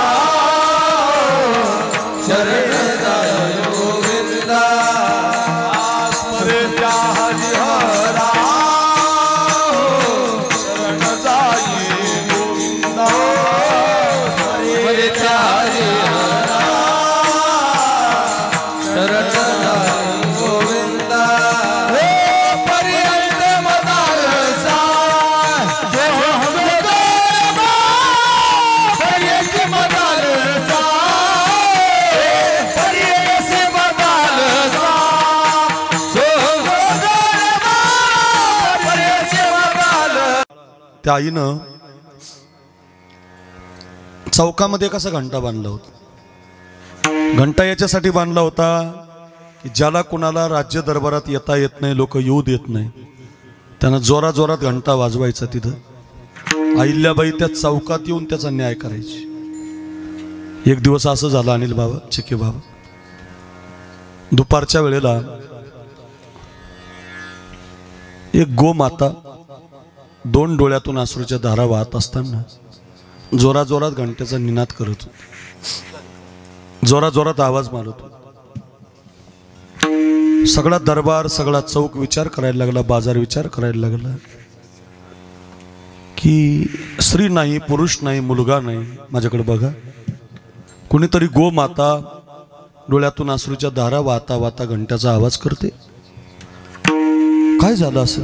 शरण जाय गोविंदा, स्मरेत्या हरिहरा शरण जाये गोविंदा, स्मरेत्या हरिहरा शरण जाय गोविंदा. पर्यंत मदालसा जो हमको पर्यंत मदालसा, पर्यंत मदालसा जो हमको पर्यंत मदालसा. त्या आईनं चौकामध्ये कसा घंटा बांधला होता? घंटा याच्यासाठी बांधला होता की ज्याला कुणाला राज्य दरबारात येता येत नाही, लोक येऊ देत नाही, त्यांना जोरा जोरात घंटा वाजवायचा. तिथं अहिल्याबाई त्या चौकात येऊन त्याचा न्याय करायची. एक दिवस असं झालं अनिल बाबा, चिके बाबा, दुपारच्या वेळेला एक गोमाता 2 डोळ्यातून अश्रूच्या धारा वाहत असताना जोरा जोरात घंट्याचा निनाद करत होती, जोरा जोरात आवाज मारत होती. सगळा दरबार, सगळा चौक विचार करायला लागला, बाजार विचार करायला लागला की स्त्री नाही, पुरुष नाही, मुलगा नाही, माझ्याकडे बघा. कुणीतरी गोमाता डोळ्यातून अश्रूच्या धारा वाहता वाहता घंट्याचा आवाज करते. काय झालं असं?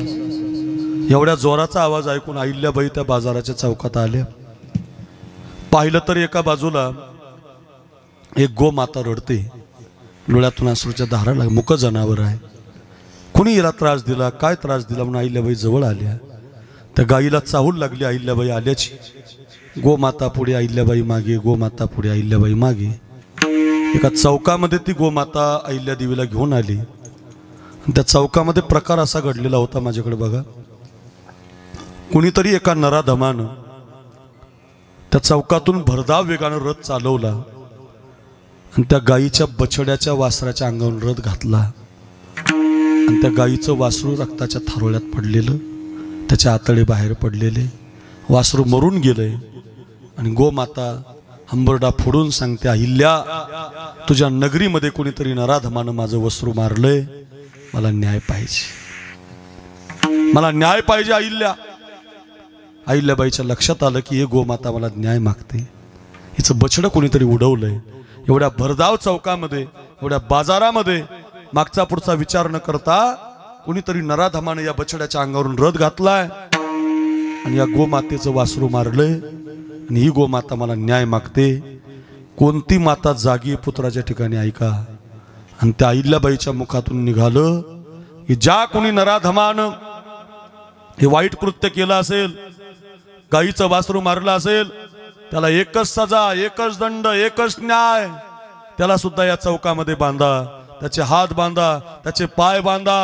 एवढ्या जोराचा आवाज ऐकून अहिल्याबाई त्या बाजाराच्या चौकात आल्या. पाहिलं तर एका बाजूला एक गोमाता रडते, डोळ्यातून अश्रूच्या धारा लाग, मुक जनावर आहे. कुणी हिला त्रास दिला, काय त्रास दिला म्हणून अहिल्याबाई जवळ आल्या. त्या गाईला चाहूल लागली अहिल्याबाई आल्याची. गोमाता पुढे, अहिल्याबाई मागे, गोमाता पुढे, अहिल्याबाई मागे. एका चौकामध्ये ती गोमाता अहिल्या देवीला घेऊन आली. त्या चौकामध्ये प्रकार असा घडलेला होता, माझ्याकडे बघा. कुणीतरी एका नराधमानं त्या चौकातून भरधाव वेगानं रथ चालवला आणि त्या गाईच्या बछड्याच्या वासराच्या अंगावर रथ घातला. आणि त्या गाईचं वासरू रक्ताच्या थारोळ्यात पडलेलं, त्याचे आतडे बाहेर पडलेले, वासरू मरून गेलंय. आणि गोमाता हंबरडा फोडून सांगते, अहिल्या, तुझ्या नगरीमध्ये कोणीतरी नराधमानं माझं वस्त्र मारलंय, मला न्याय पाहिजे, मला न्याय पाहिजे अहिल्या. अहिल्याबाईच्या लक्षात आलं की हे गोमाता मला न्याय मागते, हिचं बछडं कोणीतरी उडवलंय. एवढ्या भरधाव चौकामध्ये, एवढ्या बाजारामध्ये मागचा पुढचा विचार न करता कोणीतरी नराधमानं या बछड्याच्या अंगावरून रथ घातलाय आणि या गोमातेचं वासरू मारलंय. आणि ही गोमाता मला न्याय मागते. कोणती माता जागी पुत्राच्या ठिकाणी ऐका. आणि त्या अहिल्याबाईच्या मुखातून निघालं की ज्या कोणी नराधमानं हे वाईट कृत्य केलं असेल, गाईचं वासरू मारलं असेल, त्याला एकच सजा, एकच दंड, एकच न्याय. त्याला सुद्धा या चौकामध्ये बांधा, त्याचे हात बांधा, त्याचे पाय बांधा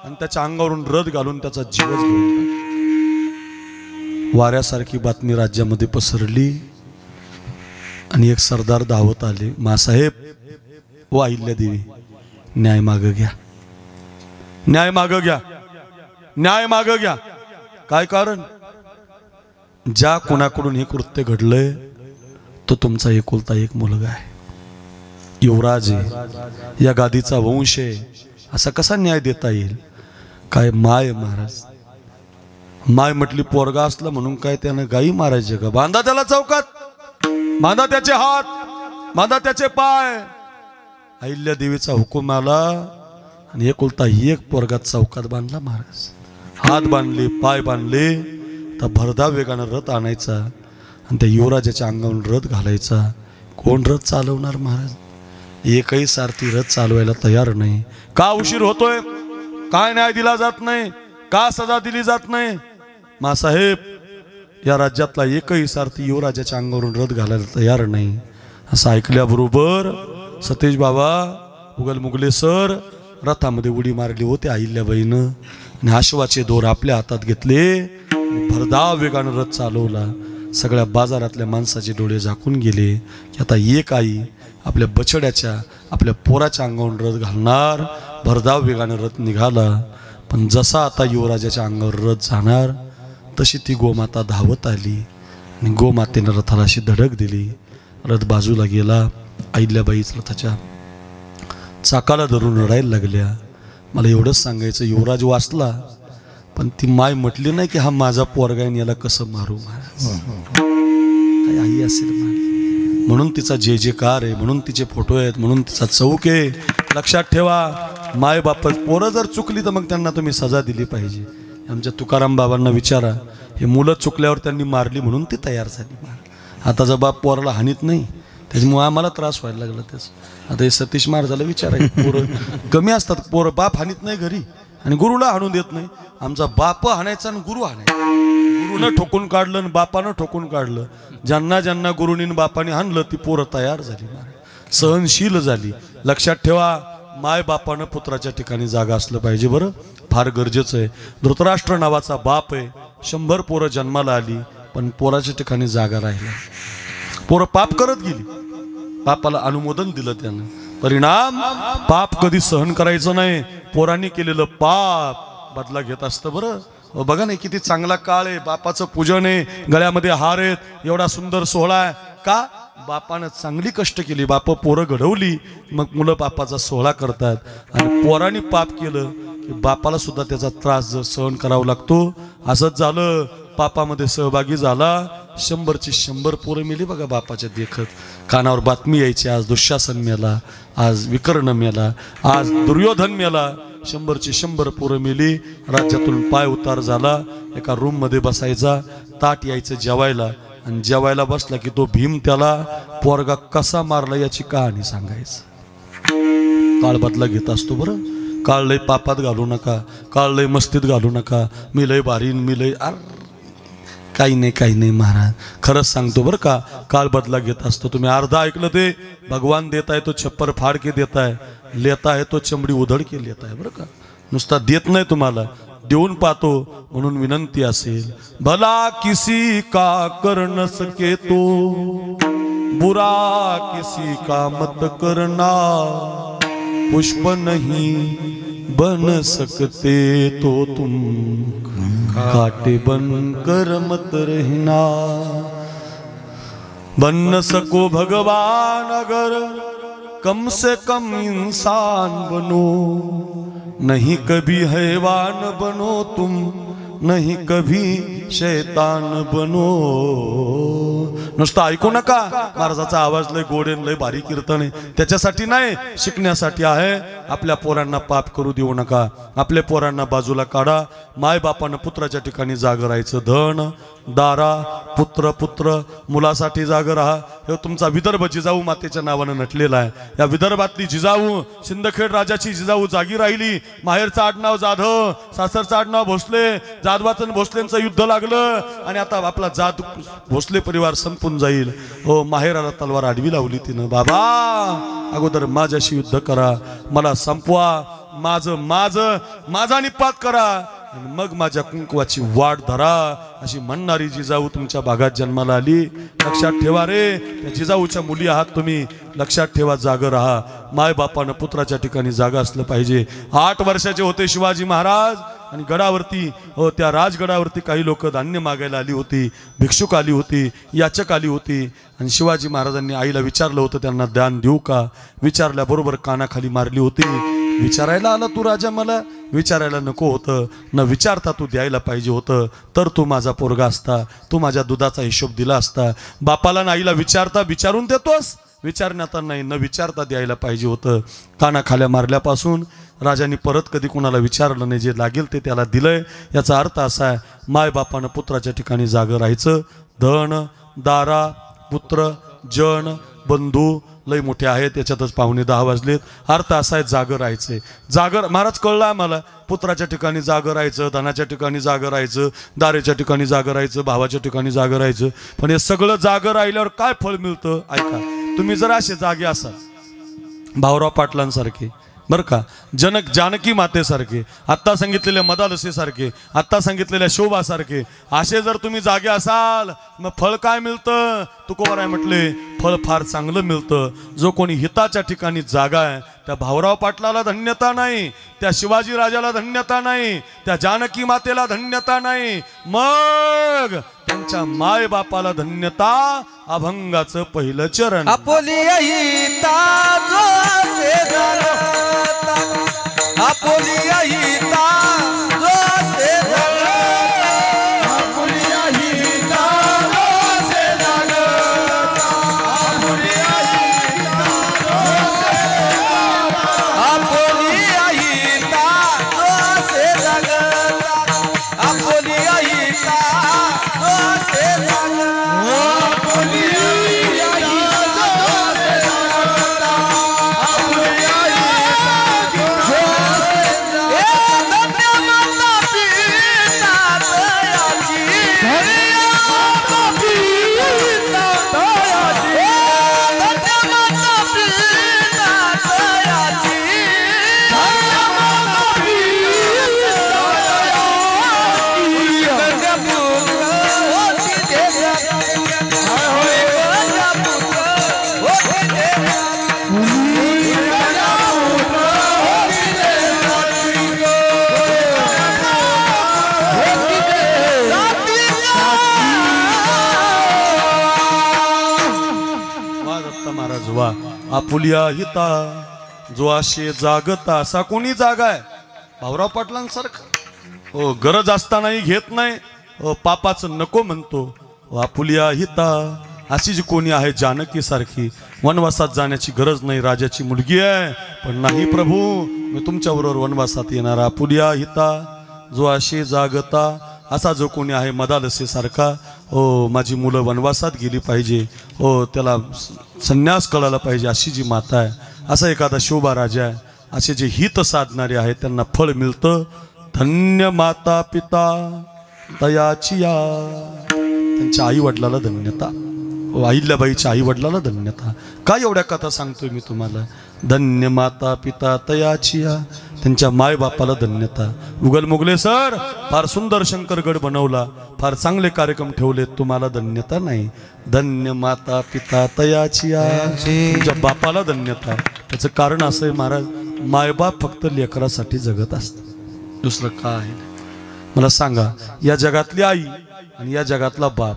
आणि त्याच्या अंगावरून रद घालून त्याचा जीवच घेऊन टाका. वाऱ्यासारखी बातमी राज्यामध्ये पसरली आणि एक सरदार धावत आले. मासाहेब व अहिल्यादेवी, न्याय माग घ्या, न्याय माग घ्या, न्याय माग घ्या. काय कारण? ज्या कोणाकडून हे कृत्य घडलंय तो तुमचा एकुलता एक मुलगा आहे, युवराज आहे, या गादीचा वंश आहे. असा कसा न्याय देता येईल? काय माय महाराज, माय म्हटली पोरगा असला म्हणून काय त्यानं गाई मारायचे का? बांधा त्याला चौकात, बांधा त्याचे हात, बांधा त्याचे पाय. अहिल्यादेवीचा हुकूम आला आणि एकुलता एक पोरगा चौकात बांधला महाराज. हात बांधले, पाय बांधले, तर भरधाव वेगानं रथ आणायचा आणि त्या युवराजाच्या अंगावरून रथ घालायचा. कोण रथ चालवणार महाराज? एकही सारथी रथ चालवायला तयार नाही. का उशीर होतोय? काय न्याय दिला जात नाही? का सजा दिली जात नाही? मासाहेब, या राज्यातला एकही सारथी युवराजाच्या अंगावरून रथ घालायला तयार नाही. असं ऐकल्याबरोबर सतेज बाबा उगल मुगले सर रथामध्ये उडी मारली होती अहिल्याबाईनं आणि आश्वाचे दोर आपल्या हातात घेतले, भरधाव वेगानं रथ चालवला. सगळ्या बाजारातल्या माणसाचे डोळे झाकून गेले की आता एक आई आपल्या बछड्याच्या, आपल्या पोराच्या अंगावरून रथ घालणार. भरधाव वेगानं रथ निघाला, पण जसा आता युवराजाच्या अंगावर रथ जाणार तशी ती गोमाता धावत आली आणि गोमातेनं रथाला अशी धडक दिली. रथ बाजूला गेला. अहिल्याबाईच रथाच्या चाकाला धरून रडायला लागल्या. मला एवढंच सांगायचं, युवराज वाचला, पण ती माय म्हटली नाही की हा माझा पोरगा आहे, याला कसं मारू महाराज. काय आई असेल म्हणून तिचा जे जे कार आहे, म्हणून तिचे फोटो आहेत, म्हणून तिचा चौक आहे. लक्षात ठेवा, माय बाप पोरं जर चुकली तर मग त्यांना तुम्ही सजा दिली पाहिजे. आमच्या तुकाराम बाबांना विचारा, हे मुलं चुकल्यावर त्यांनी मारली म्हणून ती तयार झाली. आताचा बाप पोराला हानीत नाही, त्याच्यामुळे आम्हाला त्रास व्हायला लागला. त्याचं आता हे सतीश महाराजाला विचारायचं, पोरं कमी असतात, पोरं बाप हानीत नाही घरी आणि गुरुला हाणून देत नाही. आमचा बाप हाणायचा आणि गुरु हाणायचा. गुरुनं ठोकून काढलं आणि बापानं ठोकून काढलं. ज्यांना ज्यांना गुरुनी बापाने हाणलं ती पोरं तयार झाली, सहनशील झाली. लक्षात ठेवा, माय बापानं पुत्राच्या ठिकाणी जागा असलं पाहिजे. बरं, फार गरजेचं आहे. धृतराष्ट्र नावाचा बाप आहे, 100 पोरं जन्माला आली, पण पोराच्या ठिकाणी जागा राहिला. पोरं पाप करत गेली, पापाला अनुमोदन दिलं त्यानं. परिणाम, पाप कधी सहन करायचं नाही. पोरांनी केलेलं पाप बदला घेत असतं. बरं बघा नाही किती चांगला काळ आहे, बापाचं पूजन आहे, गळ्यामध्ये हार आहेत, एवढा सुंदर सोहळा आहे. का? बापानं चांगली कष्ट केली, बाप पोरं घडवली, मग मुलं बापाचा सोहळा करतात. आणि पोरांनी पाप केलं की बापाला सुद्धा त्याचा त्रास सहन करावा लागतो. असंच झालं, पापामध्ये सहभागी झाला, 100ची 100 पोरं मेली बघा बापाच्या देखत. कानावर बातमी यायची, आज दुःशासन मेला, आज विकर्ण मेला, आज दुर्योधन मेला. 100ची 100 पोरं मेली. राज्यातून पाय उतार झाला. एका रूम मध्ये बसायचा, ताट यायचं जेवायला, आणि जेवायला बसला की तो भीम त्याला पोरगा कसा मारला याची कहाणी सांगायचं. काळ बदला घेत असतो. बरं, काळ लय पापात घालू नका, काळ लय मस्तीत घालू नका, मी लय भारीन, मी लय काही नाही, काही नाही महाराज, खरंच सांगतो बरं का, काळ बदला घेत असतो. तुम्ही अर्धा ऐकलं ते, भगवान देताय तो छप्पर फाड़ के देताय, लेता है तो चमडी उधड़ के लेताय. बरं का, नुसता देत नाही, तुम्हाला देऊन पाहतो. म्हणून विनंती असेल, भला किसी का कर न सके तो बुरा किसी का मत करना, पुष्प नहीं बन सकते तो तुम काटे बन कर मत रहना. बन न सको भगवान अगर कम से कम इंसान बनो, नहीं कभी हैवान बनो तुम, नहीं कभी शैतान बनो. नुसतं ऐकू नका, महाराजाचा आवाज लय गोडेन, लय भारी कीर्तन आहे, त्याच्यासाठी नाही, शिकण्यासाठी आहे. आपल्या पोरांना पाप करू देऊ नका, आपल्या पोरांना बाजूला काढा. माय बापानं पुत्राच्या ठिकाणी जाग राहायचं. धन दारा पुत्र पुत्र मुलासाठी जाग राहा. हे तुमचा विदर्भ जिजाऊ मातेच्या नावानं नटलेला आहे। या विदर्भातली जिजाऊ सिंदखेड राजाची जिजाऊ जागी राहिली। माहेरचं आडनाव जाधव, सासरचं आडनाव भोसले, जाधवाचं भोसलेंचं युद्ध लागलं आणि आता आपला जात भोसले परिवार संपून जाईल। हो, माहेराला तलवार आडवी लावली तिनं। बाबा अगोदर माझ्याशी युद्ध करा, मला संपवा, माझा निपात करा आणि मग माझ्या कुंकवाची वाट धरा, अशी म्हणणारी जिजाऊ तुमच्या भागात जन्माला आली। लक्षात ठेवा रे, त्या जिजाऊच्या मुली आहात तुम्ही, लक्षात ठेवा, जागं राहा। माय बापानं पुत्राच्या ठिकाणी जागा असलं पाहिजे। 8 वर्षाचे होते शिवाजी महाराज आणि गडावरती, हो त्या राजगडावरती काही लोक धान्य मागायला आली होती, भिक्षुक आली होती, याचक आली होती आणि शिवाजी महाराजांनी आईला विचारलं होतं त्यांना दान देऊ का? विचारल्याबरोबर कानाखाली मारली होती। विचारायला आला तू राजा, मला विचारायला नको होतं, न विचारता तू द्यायला पाहिजे होतं, तर तू माझा पोरगा असता, तू माझ्या दुधाचा हिशोब दिला असता। बापाला ना आईला विचारता विचारून देतोस, विचारण्यात नाही, न विचारता द्यायला पाहिजे होतं। कानाखाल्या मारल्यापासून राजांनी परत कधी कोणाला विचारलं नाही, जे लागेल ते त्याला दिलंय। याचा अर्थ असा आहे, माय बापानं पुत्राच्या ठिकाणी जागं राहायचं। धन दारा पुत्र जन बंधू लय मोठे आहेत, त्याच्यातच 9:45 वाजलेत। अर्थ असा आहे, जागं राहायचंय। जागर महाराज कळलं आम्हाला, पुत्राच्या ठिकाणी जागं राहायचं, धनाच्या ठिकाणी जागं राहायचं, दारेच्या ठिकाणी जागं राहायचं, भावाच्या ठिकाणी जागं राहायचं। पण हे सगळं जागं राहिल्यावर काय फळ मिळतं? ऐका, तुम्ही जर असे जागे असाल भाऊराव पाटलांसारखे, बरं का, जानकी मातेसारखे, आत्ता सांगितलेल्या मदालसेसारखे, आत्ता सांगितलेल्या शोभासारखे, असे जर तुम्ही जागे असाल मग फळ काय मिळतं? तुकोबाराय म्हटले, फळ फार चांगलं मिळतं। जो कोणी हिताच्या ठिकाणी जागा आहे त्या भाऊराव पाटलाला धन्यता नाही, त्या शिवाजी राजाला धन्यता नाही, त्या जानकी मातेला धन्यता नाही, मग त्यांच्या माय बापाला धन्यता। अभंगाचं पहिलं चरण। आपुली हिता जो असे जगता, आपुली हिता जो असे जगता, आपुली हिता जो असे जगता, आपुली हिता जो असे जगता, आपुली हिता जो असे जगता, आपुली आपुलिया हिता जो असे जागता, असा कोणी जागा आहे भाऊराव पाटलांसारखा? हो, गरज असतानाही घेत नाही, हो पापाचं नको म्हणतो। आपुलिया हिता अशी जी कोणी आहे जानकी सारखी, वनवासात जाण्याची गरज नाही, राजाची मुलगी आहे, पण नाही प्रभू मी तुमच्याबरोबर वनवासात येणार। आपुलिया हिता जो असे जागता, असा जो कोणी आहे मदालसे सारखा, हो माझी मुलं वनवासात गेली पाहिजे, हो त्याला संन्यास कळायला पाहिजे, अशी जी माता आहे, असा एखादा शोभा राजा आहे, असे जे हित साधणारे आहेत त्यांना फळ मिळतं। धन्य माता पिता तयाची या, त्यांच्या आई वडिलाला धन्यता, अहिल्याबाईच्या आई वडिलाला धन्यता। काय एवढ्या कथा सांगतोय मी तुम्हाला? धन्य माता पिता तयाची या, त्यांच्या माय बापाला धन्यता। उगल मुगले सर फार सुंदर शंकरगड बनवला, फार चांगले कार्यक्रम ठेवले, तुम्हाला धन्यता नाही। धन्य माता पिता तयाची या, तुमच्या बापाला धन्यता। त्याचं कारण असं आहे महाराज, मायबाप फक्त लेकरासाठी जगत असतं, दुसरं काय आहे? मला सांगा, या जगातली आई आणि या जगातला बाप,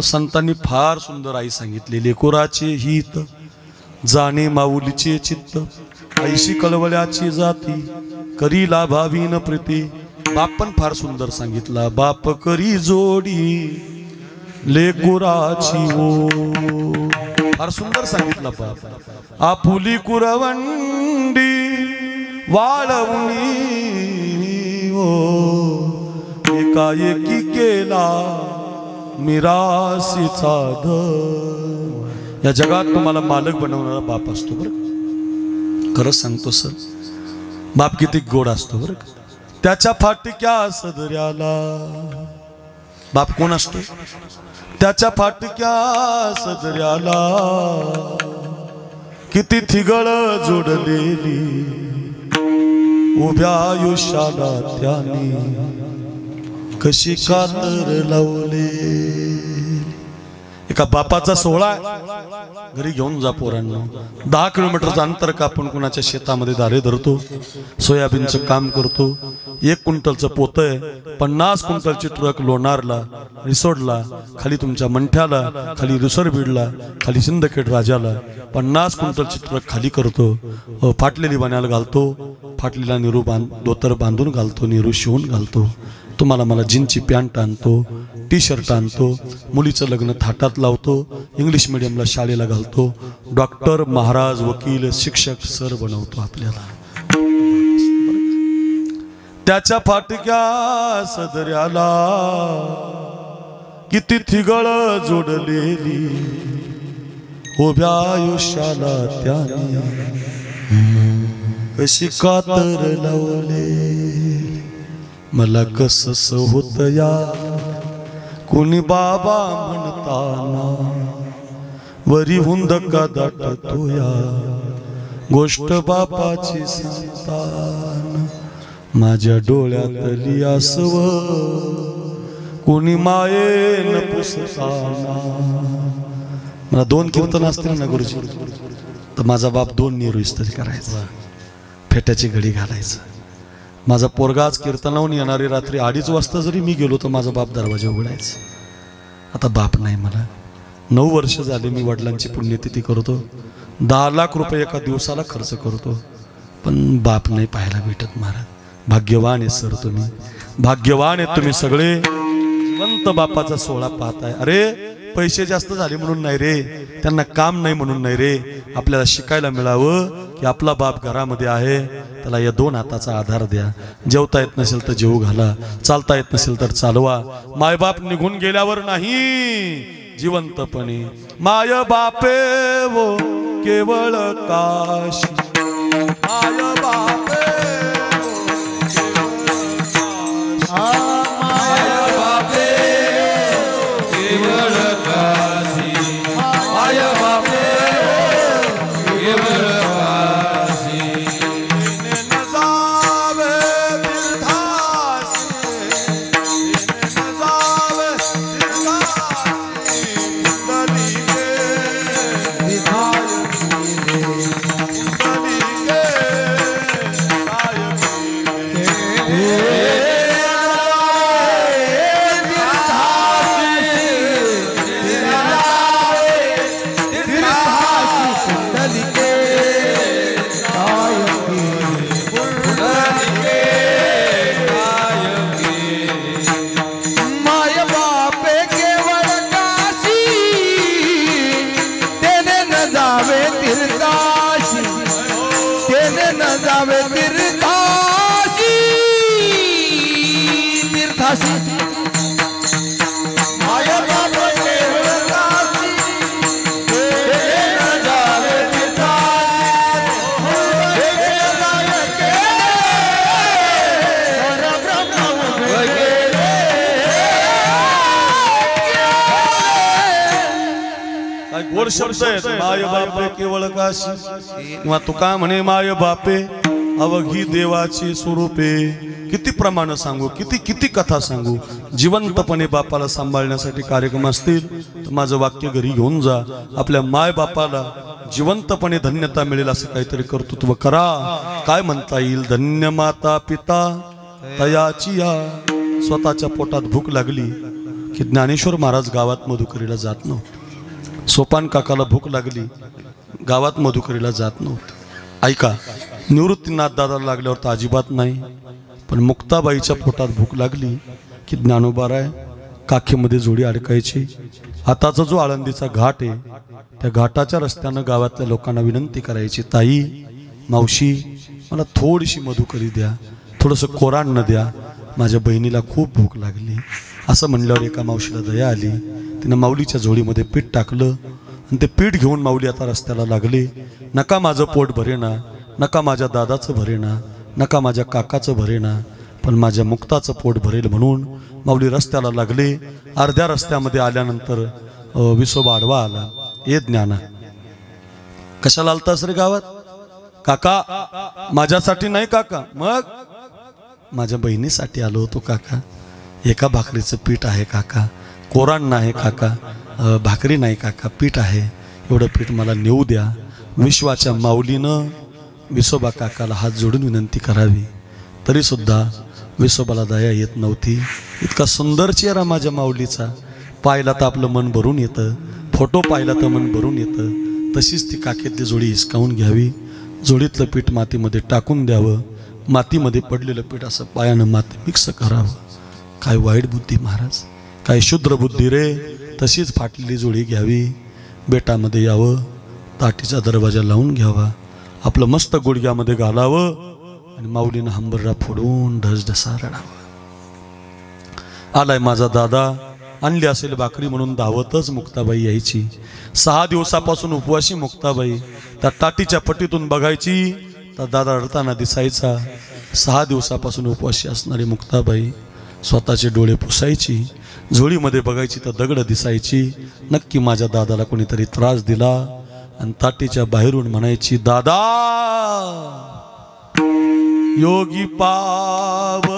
संतांनी फार सुंदर आई सांगितली, लेकुराचे हित जाणे माऊलीचे चित्त, ऐशी कळवळ्याची जाती करी लाभावीन प्रीती। बाप पण फार सुंदर सांगितला, बाप करी जोडी लेकुराची ओ, फार सुंदर सांगितला बाप। आपुली कुरवंडी वाळवणी ओ, एकाएकी केला मिरासीचा धन, या जगात तुम्हाला मालक बनवणारा बाप असतो बरं. खरंच सांगतो सर, बाप किती गोड असतो बरं. त्याच्या फाटक्या सदऱ्याला बाप कोण असतो? त्याच्या फाटक्या सदऱ्याला किती थिगळ जोडलेली उभ्या आयुष्याला त्याने कशी कातर लावले. एका बापाचा सोहळा घरी घेऊन जा पोरांना. 10 किलोमीटरचं अंतर कापून कुणाच्या शेतामध्ये दारे धरतो, सोयाबीनचं काम करतो. 1 क्विंटलचं पोत आहे, 50 क्विंटलची ट्रक लोणारला, रिसोडला, खाली तुमच्या मंठ्याला, खाली रिसोरबीडला, खाली सिंदखेड राजाला 50 क्विंटलची ट्रक खाली करतो. फाटलेली बनायला घालतो, फाटलेला निरू धोतर बांधून घालतो, निरू शिवून घालतो. तुम्हाला मला जीनची पॅन्ट आणतो, टी शर्ट आणतो, मुलीचं लग्न थाटात लावतो, इंग्लिश मिडियमला शाळेला घालतो, डॉक्टर, महाराज, वकील, शिक्षक, सर बनवतो आपल्याला. त्याच्या फाटक्या सदऱ्याला किती थिगळ जोडलेली उभ्या आयुष्याला त्याने कशी कातर लावले. मला कसस होत या कोणी बाबा म्हणताना, वरी हुंदका दाटतो या गोष्ट बापाची सांगताना. माझ्या डोळ्यातली आसव कोणी मायेन पुसताना. मला 2 कीर्तन असतील ना गुरुजी, तर माझा बाप 2 निरू इस्त्री करायचा, फेट्याची घडी घालायचं. माझा पोरगाच कीर्तनावून येणारी रात्री 2:30 वाजता जरी मी गेलो तर माझा बाप दरवाजा उघडायचा. आता बाप नाही मला. 9 वर्ष झाले मी वडिलांची पुण्यतिथी करतो, 10 लाख रुपये एका दिवसाला खर्च करतो, पण बाप नाही पाहायला भेटत. महाराज भाग्यवान आहे सर तुम्ही, भाग्यवान आहे तुम्ही सगळे. जिवंत बापाचा सोहळा पाहताय. अरे पैसे जास्त झाले म्हणून नाही रे, त्यांना काम नाही म्हणून नाही रे. आपल्याला शिकायला मिळावं की आपला बाप घरामध्ये आहे, त्याला या 2 हाताचा आधार द्या. जेवता येत नसेल तर जेवू घाला, चालता येत नसेल तर चालवा. मायबाप निघून गेल्यावर नाही, जिवंतपणे माय बापे वो केवळ काशी. माय बापे गोड शब्द आहेत. माय बापे केवळ काशी, किंवा तुका म्हणे माय बापे अवघी देवाची स्वरूपे. किती प्रमाण सांगू, किती किती कथा सांगू. जिवंतपणे बापाला सांभाळण्यासाठी कार्यक्रम असतील तर माझं वाक्य घरी घेऊन जा. आपल्या माय बापाला जिवंतपणे धन्यता मिळेल असं काहीतरी कर्तृत्व करा. काय म्हणता येईल? धन्य माता पिता तयाची या. स्वतःच्या पोटात भूक लागली की ज्ञानेश्वर महाराज गावात मधुकरीला जात नव्हते. सोपान काकाला भूक लागली, गावात मधुकरीला जात नव्हते. ऐका, निवृत्तीनाथ दादाला लागल्यावर तर अजिबात नाही, पण मुक्ताबाईच्या पोटात भूक लागली की ज्ञानोबाराय काखेमध्ये जोडी अडकायची. आताचा जो आळंदीचा घाट आहे त्या घाटाच्या रस्त्यानं गावातल्या लोकांना विनंती करायची, ताई मावशी मला थोडीशी मधुकरी द्या, थोडंसं कोरांना द्या, माझ्या बहिणीला खूप भूक लागली. असं म्हणल्यावर एका मावशीला दया आली. तिनं माऊलीच्या झोळीमध्ये पीठ टाकलं, आणि ते पीठ घेऊन माऊली आता रस्त्याला लागले. नका माझं पोट भरेना, नका माझ्या दादाचं भरेना, नका माझ्या काकाचं भरेना, पण माझ्या मुक्ताचं पोट भरेल म्हणून माऊली रस्त्याला लागले. अर्ध्या रस्त्यामध्ये आल्यानंतर विसोबा आडवा आला. ए ज्ञाना, कशाला आलतास रे गावात? काका माझ्यासाठी नाही काका. मग माझ्या बहिणीसाठी आलो होतो काका. एका भाकरीचं पीठ आहे काका, कोराण नाही काका, भाकरी नाही काका, पीठ आहे, एवढं पीठ मला नेऊ द्या. विश्वाच्या माऊलीनं विसोबा काकाला हात जोडून विनंती करावी, तरी सुद्धा विसोबाला दया येत नव्हती. इतका सुंदर चेहरा माझ्या माऊलीचा, पाहिला तर आपलं मन भरून येतं, फोटो पाहिला तर मन भरून येतं. तशीच ती काकेतली जोडी हिसकावून घ्यावी, जोडीतलं पीठ मातीमध्ये टाकून द्यावं, मातीमध्ये पडलेलं पीठ असं पायानं माती मिक्स करावं. काय वाईट बुद्धी महाराज, काय शुद्र बुद्धी रे. तशीच फाटलेली जोडी घ्यावी, बेटामध्ये यावं, ताटीचा दरवाजा लावून घ्यावा, आपलं मस्त गुडघ्यामध्ये घालावं आणि माऊलीनं हंबरडा फोडून ढसढसा रडावं. आलाय माझा दादा, आणली असेल भाकरी म्हणून धावतच मुक्ताबाई यायची. 6 दिवसापासून उपवासी मुक्ताबाई त्या ताटीच्या पट्टीतून बघायची तर दादा रडताना दिसायचा. 6 दिवसापासून उपवासी असणारी मुक्ताबाई स्वतःचे डोळे पुसायची, झोळीमध्ये बघायची तर दगड दिसायची. नक्की माझ्या दादाला कोणीतरी त्रास दिला आणि ताटीच्या बाहेरून म्हणायची, दादा योगी पाव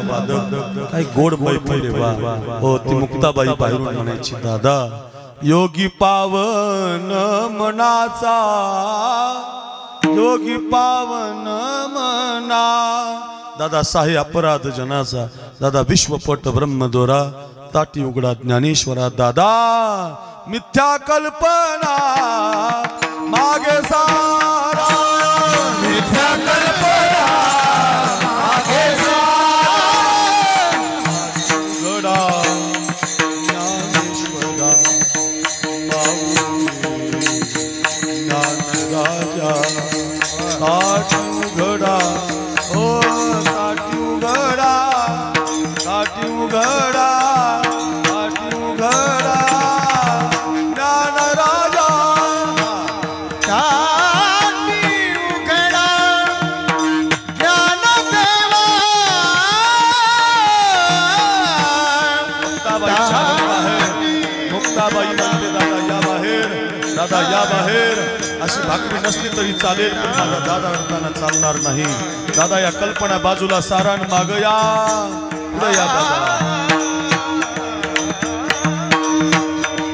वादक काय गोड मैफिल वा हो ती मुक्ताबाई बाहेरून म्हणायची दादा योगी पावन मनाचा योगी पावन मना दादा साहे अपराध जनाचा दादा विश्वपट ब्रह्मदोरा ताटी उघडा ज्ञानेश्वरा दादा मिथ्या कल्पना मागे सारा मिथ्या कल्पना मागे सारा ज्ञानेश्वरा ज्ञान राजा ताटी उघडा ओ ताटी उघडा ताटी उघडा दादा या बाहेर अशी भाकरी नसली तरी चालेल पण माझा दादा अडताना चालणार नाही दादा या कल्पना बाजूला सारण माग या पुढे या दादा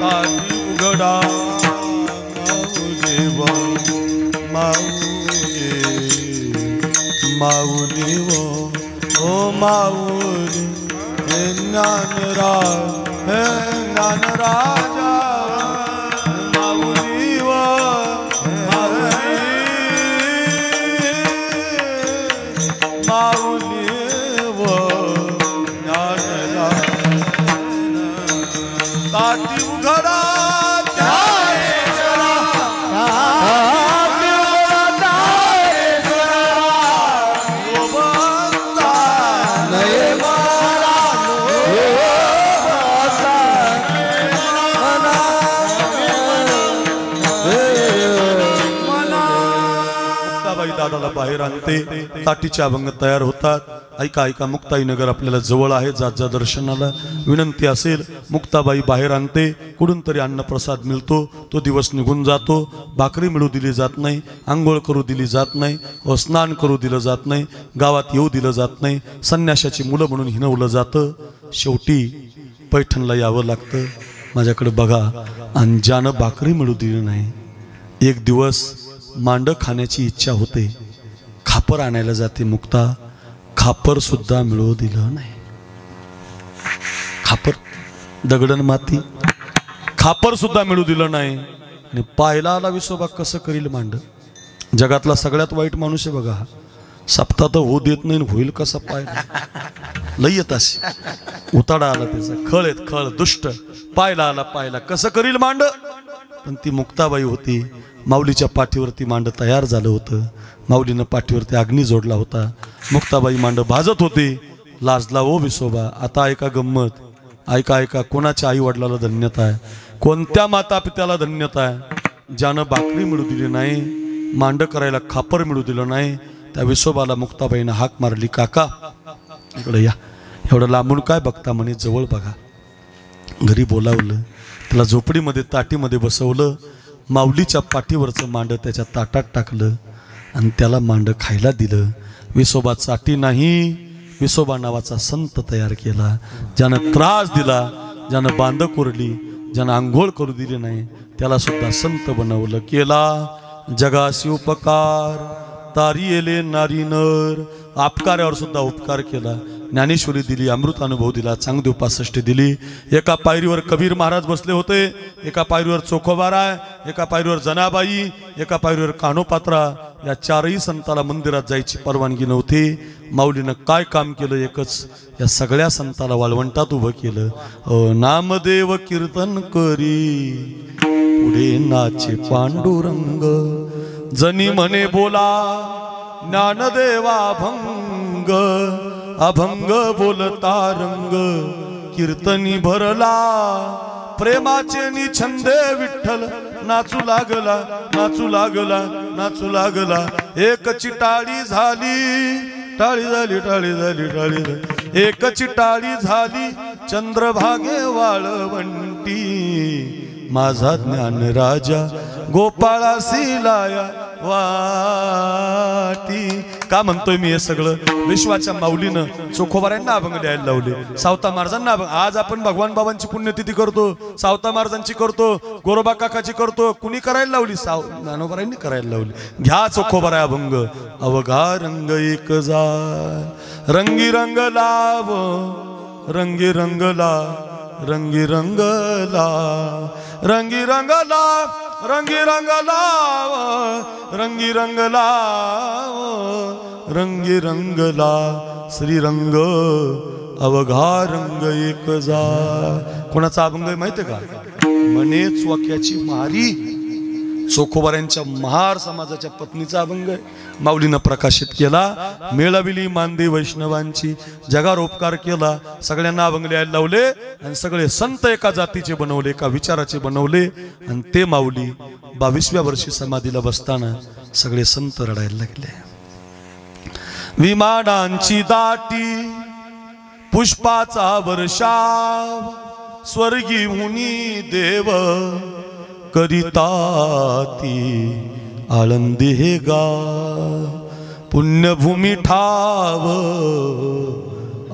ताटी उघडा माऊली वो ओ माऊली हे ज्ञान राजा ताटी उघडा दादाला बाहेर आणते ताटीचे अभंग तयार होतात ऐका ऐका मुक्ताई नगर आपल्याला जवळ आहे जात जा दर्शनाला विनंती असेल मुक्ताबाई बाहेर आणते कुठून तरी अन्नप्रसाद मिळतो तो दिवस निघून जातो भाकरी मिळू दिली जात नाही आंघोळ करू दिली जात नाही व स्नान करू दिलं जात नाही गावात येऊ दिलं जात नाही संन्याशाची मुलं म्हणून हिनवलं जातं शेवटी पैठणला यावं लागतं माझ्याकडे बघा आणि ज्यानं भाकरी मिळू दिली नाही एक दिवस मांड खाण्याची इच्छा होते खापर आणायला जाते मुक्ता खापर सुद्धा मिळू दिलं नाही खापर दगडन माती खापर सुद्धा मिळू दिलं नाही आणि पायला आला विसोबा कसं करील मांड जगातला सगळ्यात वाईट माणूस आहे बघा सप्ताह तर होऊ देत नाही होईल कसा पायला लई येत असे उताडा आला त्याचा खळ येत खळ दुष्ट पायला आला पायला कसं करील मांड पण ती मुक्ताबाई होती माऊलीच्या पाठीवरती मांड तयार झालं होतं माऊलीनं पाठीवरती अग्नी जोडला होता मुक्ताबाई मांड भाजत होती लाजला ओ विसोबा आता ऐका गंमत ऐका ऐका कोणाच्या आई वडिलाला धन्यता आहे कोणत्या माता पित्याला धन्यता आहे ज्यानं भाकरी मिळू दिली नाही मांड करायला खापर मिळू दिलं नाही त्या विसोबाला मुक्ताबाईनं हाक मारली काका इकडे या एवढं लांबून काय बघता म्हणे जवळ बघा घरी बोलावलं त्याला झोपडीमध्ये ताटीमध्ये बसवलं माऊलीच्या पाठीवरचं मांड त्याच्या ताटात टाकलं आणि त्याला मांड खायला दिलं विसोबा चाटी नाही विसोबा नावाचा संत तयार केला ज्यानं त्रास दिला ज्यानं बांध कोरली ज्यानं आंघोळ करू दिली नाही त्याला सुद्धा संत बनवलं केला जगाशी उपकार तारी येले नारी नर आपकार्यावर सुद्धा उपकार केला ज्ञानेश्वरी दिली अमृत अनुभव दिला चांगदेव 65 दिली एका पायरीवर कबीर महाराज बसले होते एका पायरीवर चोखोबाराय एका पायरीवर जनाबाई एका पायरीवर कान्होपात्रा या चारही संताला मंदिरात जायची परवानगी नव्हती माऊलीनं काय काम केलं एकच या सगळ्या संताला वाळवंटात उभं केलं नामदेव कीर्तन करी पुढे नाचे पांडुरंग जनी म्हणे बोला ज्ञानदेवा भंग अभंग बोलता रंग कीर्तनी भरला प्रेमाचे निछंदे विठ्ठल नाचू लागला नाचू लागला नाचू लागला एकची टाळी झाली टाळी झाली टाळी झाली टाळी झाली एकची टाळी झाली चंद्रभागे वाळवंटी माझा ज्ञान राजा गोपाळासी लाया वाटी का म्हणतोय मी हे सगळं? विश्वाच्या माऊलीनं चोखोबाऱ्यांना अभंग लिहायला लावले, सावता महाराजांना अभंग. आज आपण भगवान बाबांची पुण्यतिथी करतो, सावता महाराजांची करतो, गोरोबा काकाची करतो. कुणी करायला लावली? ज्ञानोबारांनी करायला लावली. घ्या चोखोबारा अभंग. अवघा रंग एक जाय रंगी रंग लाव, रंगी रंग ला, रंगी रंग ला, रंगी रंग ला, रंगी रंग लाव, रंगी रंग लाव, रंगी रंग ला, श्रीरंग अवघा रंग एक जा. कोणाचा अभंग माहिती का? म्हणे चोक्याची मारी, चोखोबाऱ्यांच्या महार समाजाच्या पत्नीचा अभंग आहे. माऊलीनं प्रकाशित केला. मेळाविली मानदी वैष्णवांची, जगावर उपकार केला, सगळ्यांना अभंग लिहायला लावले आणि सगळे संत एका जातीचे बनवले, एका विचाराचे बनवले. आणि ते माऊली 22व्या वर्षी समाधीला बसताना सगळे संत रडायला लागले. विमानांची दाटी पुष्पाचा वर्षाव, स्वर्गी मुनी देव करिता ती आळंदी हे गाव, पुण्यभूमी ठाव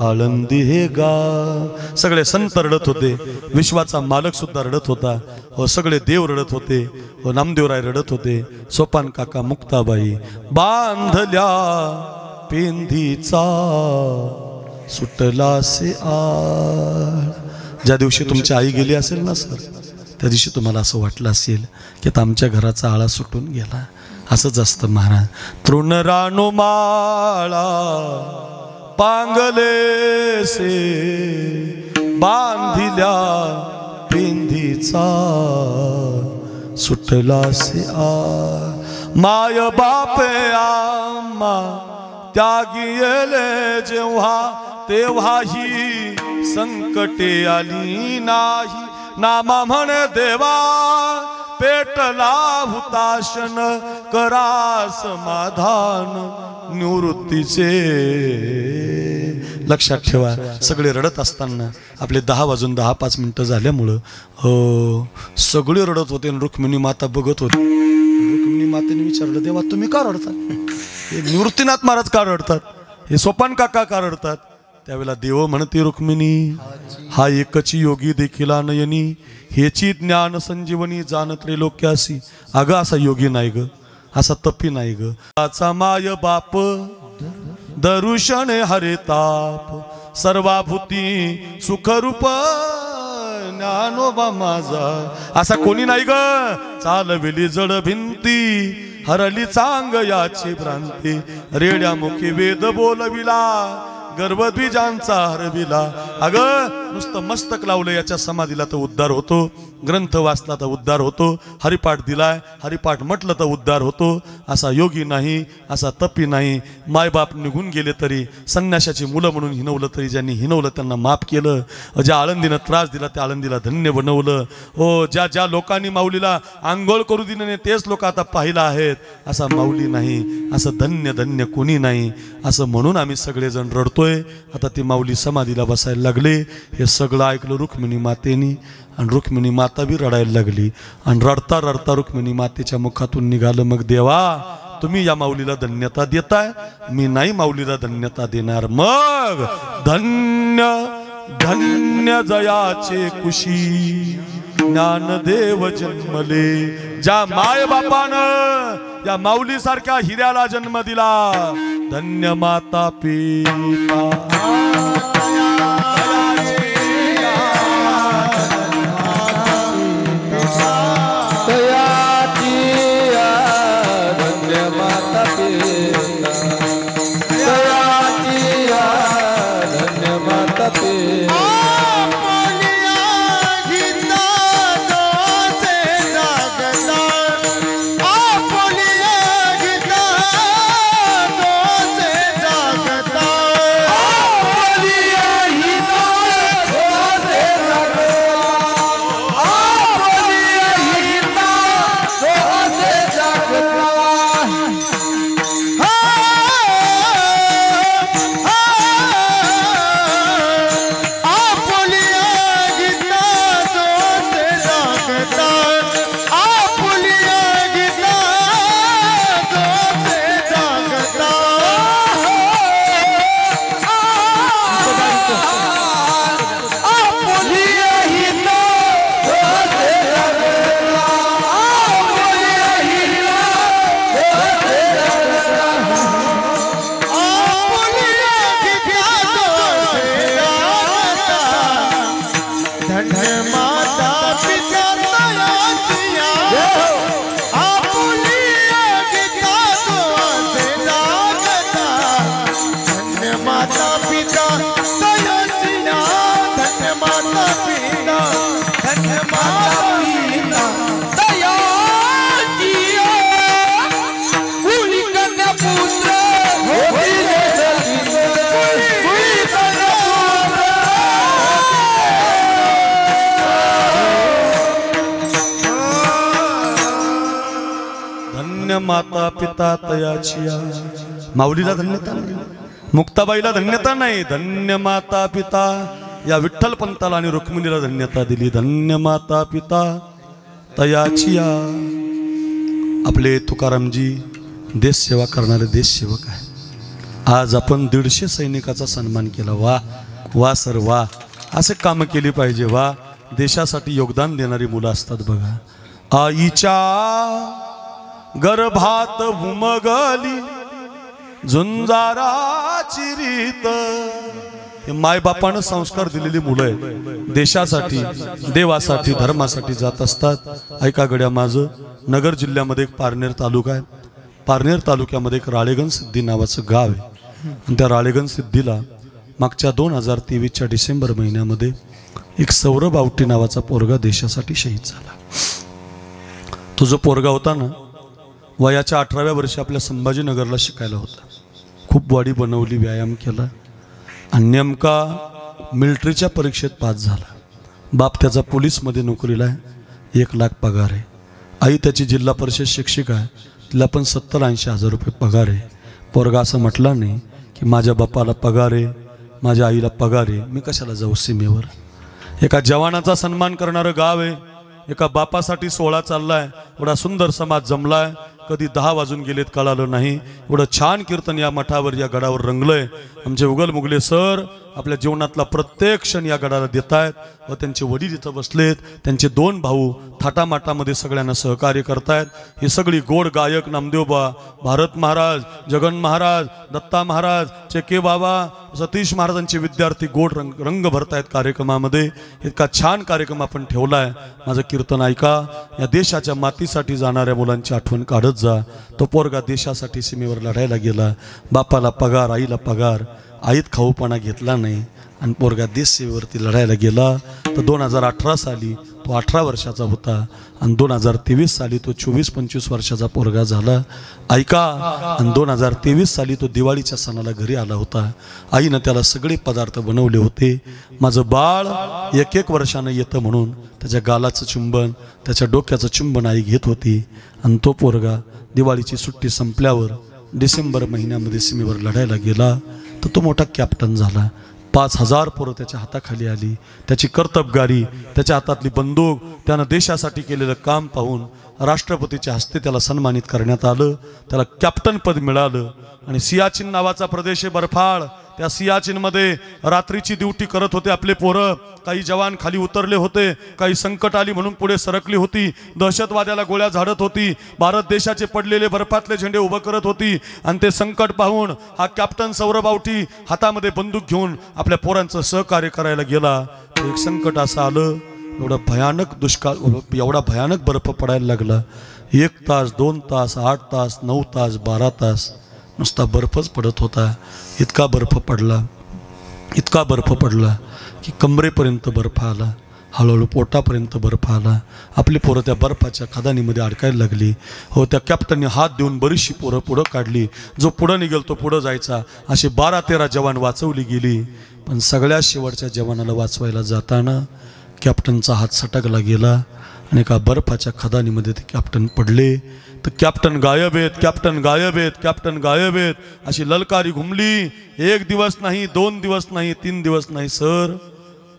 आळंदी हे गाव. सगळे संत रडत होते, विश्वाचा मालक सुद्धा रडत होता, व सगळे देव रडत होते, व नामदेवराय रडत होते. सोपान काका, मुक्ताबाई बांधल्या पेंधीचा सुटला से आळ. ज्या दिवशी तुमची आई गेली असेल ना सर, त्या दिवशी तुम्हाला असं वाटलं असेल की आता आमच्या घराचा आळा सुटून गेला. असंच असतं महाराज. तृणरानो माळा पांगले से बांधिल्या पेंधीचा सुटला से आ. माय बापे आम्हा त्यागी येले जेव्हा, तेव्हाही संकटे आली नाही. नामा म्हणे देवा पेटला हुताशन, करा समाधान निवृत्तीचे. लक्षात ठेवा, सगळे रडत असताना आपले 10 वाजून 10-5 मिनिटं झाल्यामुळं सगळे रडत होते. रुक्मिणी माता बघत होती. रुक्मिणी मातेने विचारलं, देवा तुम्ही का रडतात? हे निवृत्तीनाथ महाराज का रडतात? हे सोपान काका का रडतात? त्यावेळेला देव म्हणते, रुक्मिणी हा एकची योगी देखील नयनी, हेची ज्ञान संजीवनी जाण त्रैलोक्यासी. अगं असा योगी नाही ग, असा तपी नाही ग. आचा माय बाप दरुषणे हरे ताप, सर्वाभूती सुखरूप ज्ञानोबा माझा. असा कोणी नाही ग. चालविली जड भिंती, हरली चांग याची भ्रांती. रेड्या मुखी वेद बोलविला, गर्भद्विजांचा हरविला. अगं नुसतं मस्तक लावलं याच्या समाधीला तर उद्धार होतो, ग्रंथ वाचला तर उद्धार होतो, हरिपाठ दिलाय, हरिपाठ म्हटलं तर उद्धार होतो. असा योगी नाही, असा तपी नाही. मायबाप निघून गेले तरी, संन्याशाची मुलं म्हणून हिनवलं तरी, ज्यांनी हिनवलं त्यांना माफ केलं. ज्या आळंदीनं त्रास दिला त्या आळंदीला धन्य बनवलं. हो, ज्या ज्या लोकांनी माऊलीला आंघोळ करू दिले नाही तेच लोक आता पाहिला आहेत. असा माऊली नाही, असं धन्य धन्य कोणी नाही. असं म्हणून आम्ही सगळेजण रडतोय. आता ती माऊली समाधीला बसायला लागले. हे सगळं ऐकलं रुक्मिणी मातेनी, आणि रुक्मिणी माता बी रडायला लागली. आणि रडता रडता रुक्मिणी मातेच्या मुखातून निघालं, मग देवा तुम्ही या माऊलीला धन्यता देताय, मी नाही माऊलीला धन्यता देणार. मग धन्य धन्य जयाचे कुशी ज्ञानदेव जन्मले. ज्या माय बापानं या माऊली सारख्या हिऱ्याला जन्म दिला, धन्य माता पिता. पिता तयाचिया धन्य माता पिता धन्य माता पिता तयाचिया कुळी कन्या पुत्र होती धन्य माता पिता तयाचिया. माऊलीला धन्यता नाही, मुक्ताबाईला धन्यता नाही, धन्य माता पिता या विठ्ठल पंताला आणि रुक्मिणीला धन्यता दिली. धन्य माता पिता तयाचिया. आपले तुकारामजी देश सेवा करणारे देशसेवक आहे. आज आपण 150 सैनिकाचा सन्मान केला. वा वा सर वा. असे काम केली पाहिजे. वा. देशासाठी योगदान देणारी मुलं असतात बघा. आईच्या गर्भात उमगली झुंजाराची रीत. हे मायबापानं संस्कार दिलेली मुलं आहेत. देशासाठी देवासाठी धर्मासाठी जात असतात. ऐका गड्या माझं. नगर जिल्ह्यामध्ये एक पारनेर तालुका आहे. पारनेर तालुक्यामध्ये एक राळेगण सिद्धी नावाचं गाव आहे. आणि त्या राळेगण सिद्धीला मागच्या 2023च्या डिसेंबर महिन्यामध्ये एक सौरभ आवटी नावाचा पोरगा देशासाठी शहीद झाला. तो जो पोरगा होता ना, वयाच्या 18व्या वर्षी आपल्या संभाजीनगरला शिकायला होता. खूप बॉडी बनवली, व्यायाम केला आणि नेमका मिलिटरीच्या परीक्षेत पास झाला. बाप त्याचा पोलीसमध्ये नोकरीला आहे, 1 लाख पगार आहे. आई त्याची जिल्हा परिषद शिक्षिका आहे, तिला पण 70-80 हजार रुपये पगार आहे. पोरगा असं म्हटला नाही की माझ्या बापाला पगार आहे, माझ्या आईला पगार आहे, मी कशाला जाऊ सीमेवर. एका जवानाचा सन्मान करणारं गाव आहे. एका बापासाठी सोहळा चाललाय. एवढा सुंदर समाज जमलाय. कधी 10 वाजून गेलेत कळालं नाही. एवढं छान कीर्तन या मठावर या गडावर रंगलंय. आमचे उगल मुगले सर आपल्या जीवनातला प्रत्येक क्षण या गडाला देत आहेत व त्यांचे वडील इथं बसलेत. त्यांचे 2 भाऊ थाटामाटामध्ये सगळ्यांना सहकार्य करतायत. ही सगळी गोड गायक नामदेवबा, भारत महाराज, जगन महाराज, दत्ता महाराज, चेके बाबा, सतीश महाराजांचे विद्यार्थी गोड रंग भरतायत कार्यक्रमामध्ये. इतका छान कार्यक्रम आपण ठेवलाय. माझं कीर्तन ऐका. या देशाच्या मातीसाठी जाणाऱ्या मुलांची आठवण काढत जा. तो पोरगा देशासाठी सीमेवर लढायला गेला. बापाला पगार, आईला पगार, आईत खाऊपणा घेतला नाही आणि पोरगा देश सेवेवरती लढायला गेला. तर 2018 साली तो 18 वर्षाचा होता आणि 2023 साली तो 24-25 वर्षाचा पोरगा झाला. ऐका. आणि 2023 साली तो दिवाळीच्या सणाला घरी आला होता. आईनं त्याला सगळे पदार्थ बनवले होते. माझं बाळ 1-1 वर्षानं येतं म्हणून त्याच्या गालाचं चुंबन, त्याच्या डोक्याचं चुंबन आई घेत होती. आणि तो पोरगा दिवाळीची सुट्टी संपल्यावर डिसेंबर महिन्यामध्ये सीमेवर लढायला गेला. तर तो मोठा कॅप्टन झाला. 5000 पोरं त्याच्या हाताखाली आली. त्याची कर्तबगारी, त्याच्या हातातली बंदूक, त्यानं देशासाठी केलेलं काम पाहून राष्ट्रपतीच्या हस्ते त्याला सन्मानित करण्यात आलं. त्याला कॅप्टन पद मिळालं. आणि सियाचीन नावाचा प्रदेश आहे बर्फाळ. त्या सियाचीनमध्ये रात्रीची ड्युटी करत होते आपले पोरं. काही जवान खाली उतरले होते, काही संकट आली म्हणून पुढे सरकली होती. दहशतवाद्याला गोळ्या झाडत होती. भारत देशाचे पडलेले बर्फातले झेंडे उभं करत होती. आणि ते संकट पाहून हा कॅप्टन सौरभ आवटी हातामध्ये बंदूक घेऊन आपल्या पोरांचं सहकार्य करायला गेला. एक संकट असं आलं, एवढा भयानक दुष्काळ, एवढा भयानक बर्फ पडायला लागला. 1 तास, 2 तास, 8 तास, 9 तास, 12 तास नुसता बर्फच पडत होता. इतका बर्फ पडला की कमरेपर्यंत बर्फ आला. हळूहळू पोटापर्यंत बर्फ आला. आपली पोरं त्या बर्फाच्या खदानीमध्ये अडकायला लागली. हो, त्या कॅप्टनने हात देऊन बरीचशी पोरं पुढं काढली. जो पुढं निघेल तो पुढं जायचा. असे 12-13 जवान वाचवली गेली. पण सगळ्यात शेवटच्या जवानाला वाचवायला जाताना कॅप्टनचा हात सटकला गेला आणि एका बर्फाच्या खदानीमध्ये ते कॅप्टन पडले. तर कॅप्टन गायब आहेत, कॅप्टन गायब आहेत, कॅप्टन गायब आहेत अशी ललकारी घुमली. 1 दिवस नाही, 2 दिवस नाही, 3 दिवस नाही सर,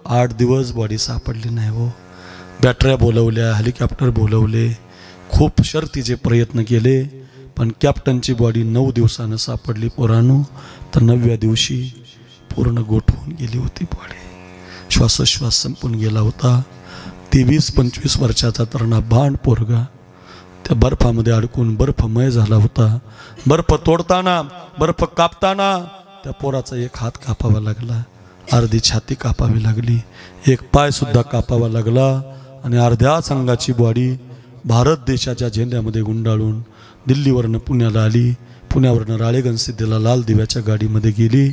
8 दिवस बॉडी सापडली नाही. हो, बॅटऱ्या बोलवल्या, हेलिकॉप्टर बोलवले, खूप शर्थीचे प्रयत्न केले, पण कॅप्टनची बॉडी 9 दिवसानं सापडली पोरांनो. तर 9व्या दिवशी पूर्ण गोठवून गेली होती बॉडी. श्वासोश्वास संपून गेला होता. 23-25 वर्षाचा तरुणा भांड पोरगा त्या बर्फामध्ये अडकून बर्फमय झाला होता. बर्फ तोडताना, बर्फ कापताना त्या पोराचा 1 हात कापावा लागला, अर्धी छाती कापावी लागली, 1 पाय सुद्धा कापावा लागला आणि अर्ध्या अंगाची बॉडी भारत देशाच्या झेंड्यामध्ये गुंडाळून दिल्लीवरनं पुण्याला आली. पुण्यावरनं राळेगण सिद्धीला लाल दिव्याच्या गाडीमध्ये गेली.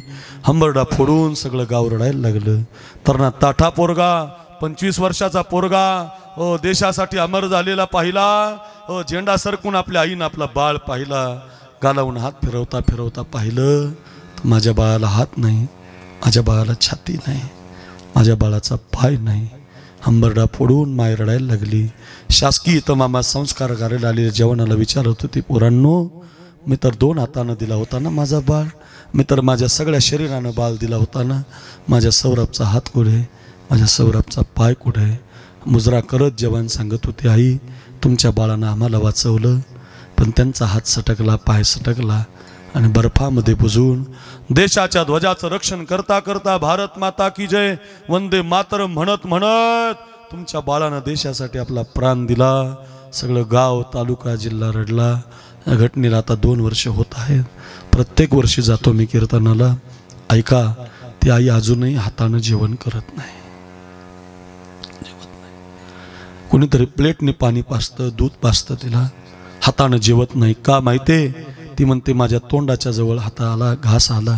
हंबरडा फोडून सगळं गाव रडायला लागलं. तरणा ताठा पोरगा, 25 वर्षाचा पोरगा, देशासाठी अमर झालेला पाहिला. झेंडा सरकून आपल्या आईनं आपला बाळ पाहिला. गालावून हात फिरवता फिरवता पाहिलं तर माझ्या बाळाला हात नाही, माझ्या बाळाला छाती नाही, माझ्या बाळाचा पाय नाही. हंबरडा फोडून माय रडायला लागली. शासकीय इतमामात संस्कार करायला आलेल्या जवानाला विचारत होती, पोरांनो, मी तर 2 हातानं दिला होता ना माझा बाळ, मी तर माझ्या सगळ्या शरीरानं बाळ दिला होता ना, माझ्या सौरभचा हात कुठे, माझ्या सौरभचा पाय कुठे. मुजरा करत जवान सांगत होते, आई तुमच्या बाळानं आम्हाला वाचवलं, पण त्यांचा हात सटकला, पाय सटकला आणि बर्फामध्ये बुजून देशाच्या ध्वजाचं रक्षण करता करता भारत माता की जय वंदे मातरम म्हणत म्हणत तुमच्या बाळानं देशासाठी आपला प्राण दिला. सगळं गाव, तालुका, जिल्हा रडला. या घटनेला आता 2 वर्ष होत आहेत. प्रत्येक वर्षी जातो मी कीर्तनाला. ऐका, ती आई अजूनही हातानं जेवण करत नाही. कोणीतरी प्लेटने पाणी पाजतं, दूध पाजतं, तिला हातानं जेवत नाही. का माहिती? ती म्हणते माझ्या तोंडाच्या जवळ हात आला, घास आला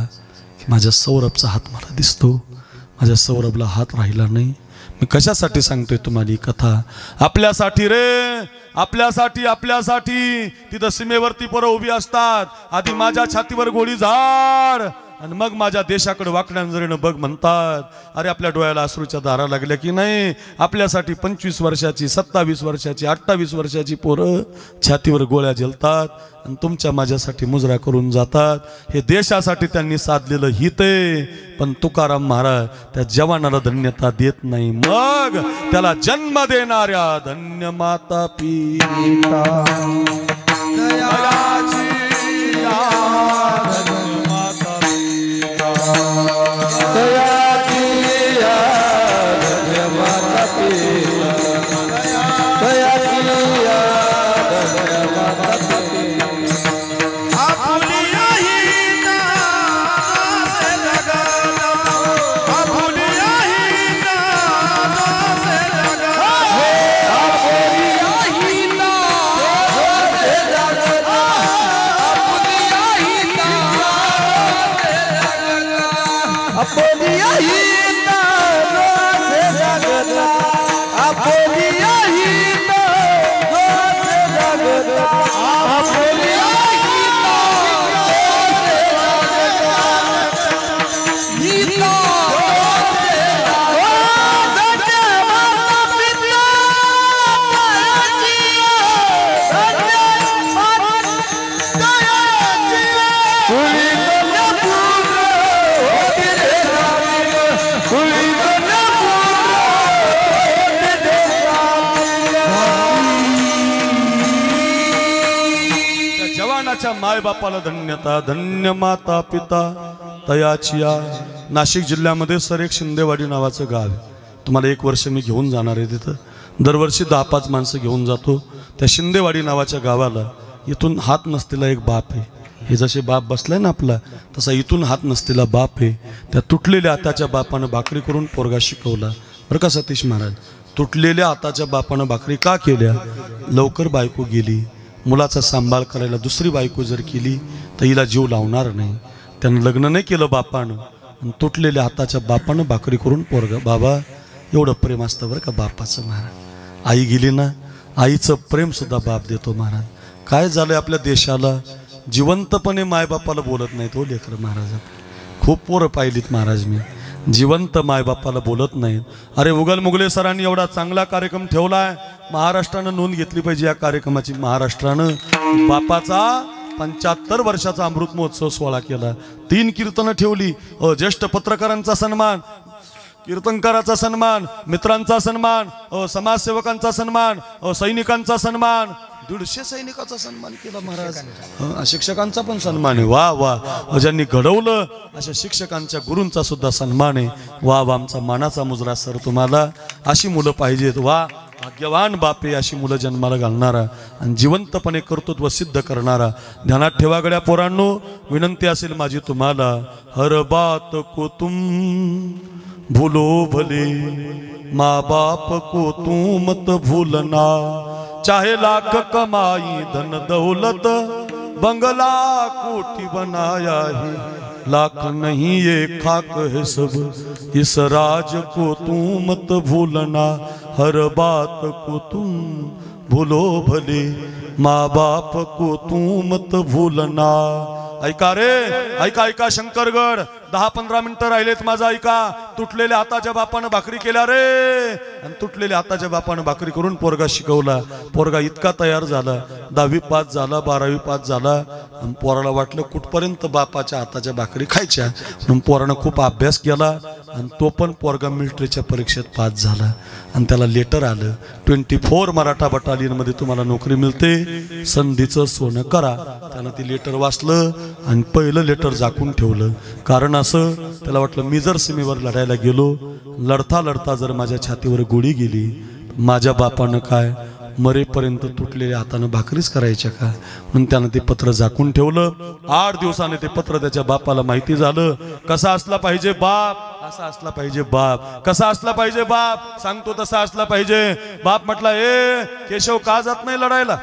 की माझ्या सौरभचा हात मला दिसतो, माझ्या सौरभला हात राहिला नाही. मी कशासाठी सांगतोय तुम्हाला ही कथा? आपल्यासाठी रे, आपल्यासाठी, आपल्यासाठी. तिथं सीमेवरती पोरं उभी असतात. आधी माझ्या छातीवर गोळी झाड आणि मग माझ्या देशाकडे वाकड्या नजरेनं बघ म्हणतात. अरे आपल्या डोळ्याला अश्रूच्या धारा लागल्या की नाही? आपल्यासाठी 25 वर्षाची, 27 वर्षाची, 28 वर्षाची पोरं छातीवर गोळ्या झेलतात आणि तुमच्या माझ्यासाठी मुजरा करून जातात. हे देशासाठी त्यांनी साधलेलं हित आहे. पण तुकाराम महाराज त्या जवानाला धन्यता देत नाही. मग त्याला जन्म देणाऱ्या धन्य माता पिता दयाची माय बापाला धन्यता, धन्य माता पिता तयाचिया. नाशिक जिल्ह्यामध्ये सर एक शिंदेवाडी नावाचं गाव आहे. तुम्हाला 1 वर्ष मी घेऊन जाणार आहे. तिथं दरवर्षी 10-5 माणसं घेऊन जातो. त्या शिंदेवाडी नावाच्या गावाला इथून हात नसलेला एक बाप आहे. हे जसे बाप बसलाय ना आपला, तसा इथून हात नसलेला बाप आहे. त्या तुटलेल्या हाताच्या बापानं भाकरी करून पोरगा शिकवला. बरं का सतीश महाराज? तुटलेल्या हाताच्या बापानं भाकरी का केल्या? लवकर बायको गेली, मुलाचा सांभाळ करायला दुसरी बायको जर केली तर हिला जीव लावणार नाही. त्यानं लग्न नाही केलं बापानं आणि तुटलेल्या हाताच्या बापानं भाकरी करून पोरगा. बाबा एवढं प्रेम असतं बरं का बापाचं महाराज. आई गेली ना, आईचं प्रेम सुद्धा बाप देतो महाराज. काय झालंय आपल्या देशाला? जिवंतपणे मायबापाला बोलत नाहीत हो लेकर महाराज. खूप पोरं पाहिलीत महाराज मी, जिवंत मायबापाला बोलत नाहीत. अरे उगल मुगले सरांनी एवढा चांगला कार्यक्रम ठेवलाय, महाराष्ट्रानं नोंद घेतली पाहिजे या कार्यक्रमाची. महाराष्ट्रानं बापाचा 75 वर्षाचा अमृत महोत्सव सोहळा केला. 3 कीर्तनं ठेवली. ज्येष्ठ पत्रकारांचा सन्मान, कीर्तनकाराचा सन्मान, मित्रांचा सन्मान, समाजसेवकांचा सन्मान, सैनिकांचा सन्मान. 150 सैनिकाचा सन्मान केला महाराज. शिक्षकांचा पण सन्मान आहे. वा वा. ज्यांनी घडवलं अशा शिक्षकांच्या गुरूंचा सुद्धा सन्मान आहे. वा वा. आमचा मानाचा मुजरा सर तुम्हाला. अशी मुलं पाहिजेत. वा भाग्यवान बापे अशी मुलं जन्माला घालणारा आणि जिवंतपणे कर्तृत्व सिद्ध करणारा. ध्यानात ठेवा गड्या पोरांनो, विनंती असेल माझी तुम्हाला. हर बात को तुम भूलो भले, माँ बाप को तू मत भूलना. चाहे लाख कमाई धन दौलत, बंगला कोठी बनाया है, लाख नहीं ये खाक है सब। इस राज को तू मत भूलना, हर बात को तुम भूलो भले, माँ बाप को तू मत भूलना। ऐका रे, ऐका ऐका शंकरगड, 10-15 मिनिटं राहिलेत माझा ऐका। तुटलेल्या हाताच्या बापानं भाकरी केल्या रे, आणि तुटलेल्या हाताच्या बापानं भाकरी करून पोरगा शिकवला। पोरगा इतका तयार झाला, 10वी पास झाला, 12वी पास झाला, आणि पोराला वाटलं कुठपर्यंत बापाच्या हाताच्या भाकरी खायच्या, म्हणून पोरानं खूप अभ्यास केला, आणि तो पण पोरगा मिलिटरीच्या परीक्षेत पास झाला। आणि त्याला लेटर आलं, 24 मराठा बटालियन मध्ये तुम्हाला नोकरी मिळते, संधीचं सोनं करा। त्यानं ती लेटर वाचलं आणि पहिलं लेटर झाकून ठेवलं। कारण असं त्याला वाटलं, मी जर सीमेवर लढायला गेलो, लढता लढता जर माझ्या छातीवर गोळी गेली, माझ्या बापानं काय मरेपर्यंत तुटलेल्या हातानं भाकरीच करायच्या का? म्हणून त्यानं ते पत्र झाकून ठेवलं। 8 दिवसाने ते पत्र त्याच्या बापाला माहिती झालं। कसा असला पाहिजे बाप, असा असला पाहिजे बाप, कसा असला पाहिजे बाप, सांगतो तसा असला पाहिजे बाप। म्हटला, ए केशव का जात नाही लढायला,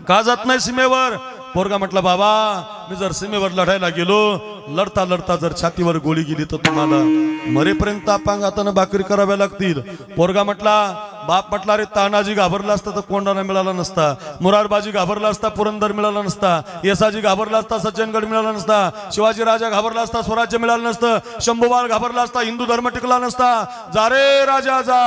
का जात नाही सीमेवर? पोरगा म्हटला, बाबा मी जर सीमेवर लढायला गेलो, लढता लढता जर छातीवर गोळी गेली तर तुम्हाला मरेपर्यंत अपांग हातानं भाकरी कराव्या लागतील। पोरगा म्हटला, बाप म्हटला, अरे तानाजी घाबरला असता तर कोंडाणा मिळाला नसता, मुरारबाजी घाबरला असता पुरंदर मिळाला नसता, येसाजी घाबरला असता सज्जनगड मिळाला नसता, शिवाजी राजा घाबरला असता स्वराज्य मिळालं नसतं, शंभूबाळ घाबरला असता हिंदू धर्म टिकला नसता। जा रे राजा जा,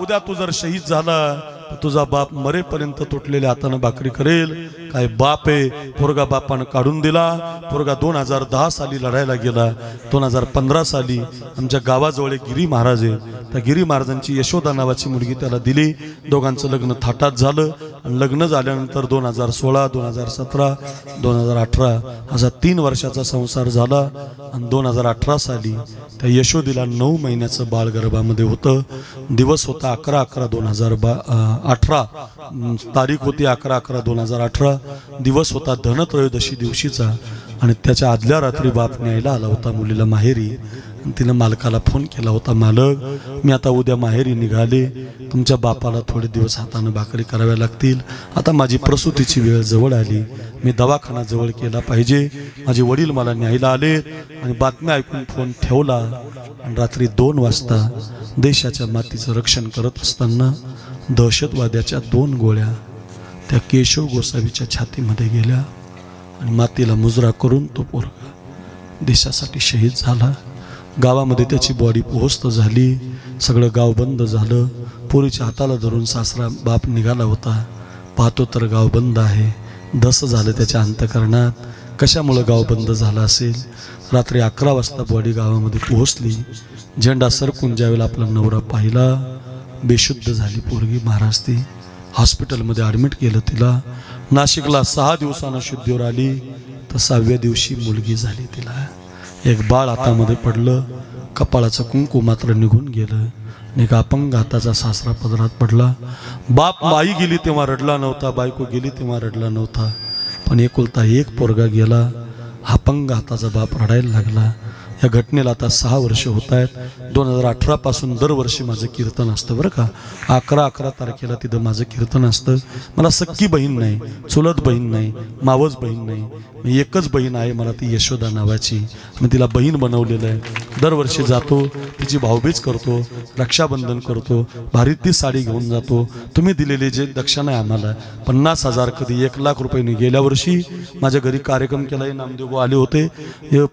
उद्या तू जर शहीद झाला तुझा बाप मरेपर्यंत तुटलेल्या हातानं भाकरी करेल। काय बाप आहे, पोरगा बापानं काढून दिला। पोरगा 2010 साली लढायला गेला। 2015 साली आमच्या गावाजवळ एक गिरी महाराज आहे, त्या गिरी महाराजांची यशोदा नावाची मुलगी त्याला दिली। दोघांचं लग्न थाटात झालं, आणि लग्न झाल्यानंतर 2016, 2017, 2018 असा 3 वर्षाचा संसार झाला। आणि 2018 साली त्या यशोदेला 9 महिन्याचं बाळ गर्भामध्ये होतं। दिवस होता 11/11/2018, तारीख होती 11/11/2018, दिवस होता धनत्रयोदशी दिवशीचा। आणि त्याच्या आदल्या रात्री बाप न्यायला आला होता मुलीला माहेरी, आणि तिनं मालकाला फोन केला होता, मालक मी आता उद्या माहेरी निघाले, तुमच्या बापाला थोडे दिवस हातानं भाकरी कराव्या लागतील, आता माझी प्रसूतीची वेळ जवळ आली, मी दवाखाना जवळ केला पाहिजे, माझे वडील मला न्यायला आले। आणि बातम्या ऐकून फोन ठेवला, आणि रात्री 2 वाजता देशाच्या मातीचं रक्षण करत असताना दहशतवाद्याच्या 2 गोळ्या त्या केशव गोसावीच्या छातीमध्ये गेल्या, आणि मातीला मुजरा करून तो पोरगा देशासाठी शहीद झाला। गावामध्ये त्याची बॉडी पोहोचत झाली, सगळं गाव बंद झालं। पोरीच्या हाताला धरून सासरा बाप निघाला होता, पाहतो तर गाव बंद आहे। धस झालं त्याच्या अंतःकरणात, कशामुळं गाव बंद झालं असेल। रात्री 11 वाजता बॉडी गावामध्ये पोहोचली। झेंडा सरकून ज्यावेळेला आपला नवरा पाहिला, बेशुद्ध झाली पोरगी महाराज। ती हॉस्पिटलमध्ये ॲडमिट केलं तिला। नाशिकला 6 दिवसानं शुद्धीवर आली, तर 6व्या दिवशी मुलगी झाली तिला। एक बाळ हातामध्ये पडलं, कपाळाचं कुंकू मात्र निघून गेलं, एक अपंग हाताचा सासरा पदरात पडला। बाप आई गेली तेव्हा रडला नव्हता, बायको गेली तेव्हा रडला नव्हता, पण एकुलता एक पोरगा गेला, अपंग हाताचा बाप रडायला लागला। या घटनेला आता 6 वर्ष होत आहेत। 2018 पासून दरवर्षी माझं कीर्तन असतं बरं का। 11 तारखेला तिथं माझं कीर्तन असतं। मला सख्खी बहीण नाही, चुलत बहीण नाही, मावस बहीण नाही, एकच बहीण आहे मला, ती यशोदा नावाची। मी तिला बहीण बनवलेलं आहे। दरवर्षी जातो, तिची भाऊबीज करतो, रक्षाबंधन करतो, भारीतली साडी घेऊन जातो। तुम्ही दिलेले जे दक्षिणा आहे आम्हाला 50,000, कधी 1,00,000 रुपये। गेल्या वर्षी माझ्या घरी कार्यक्रम केला, नामदेव आले होते,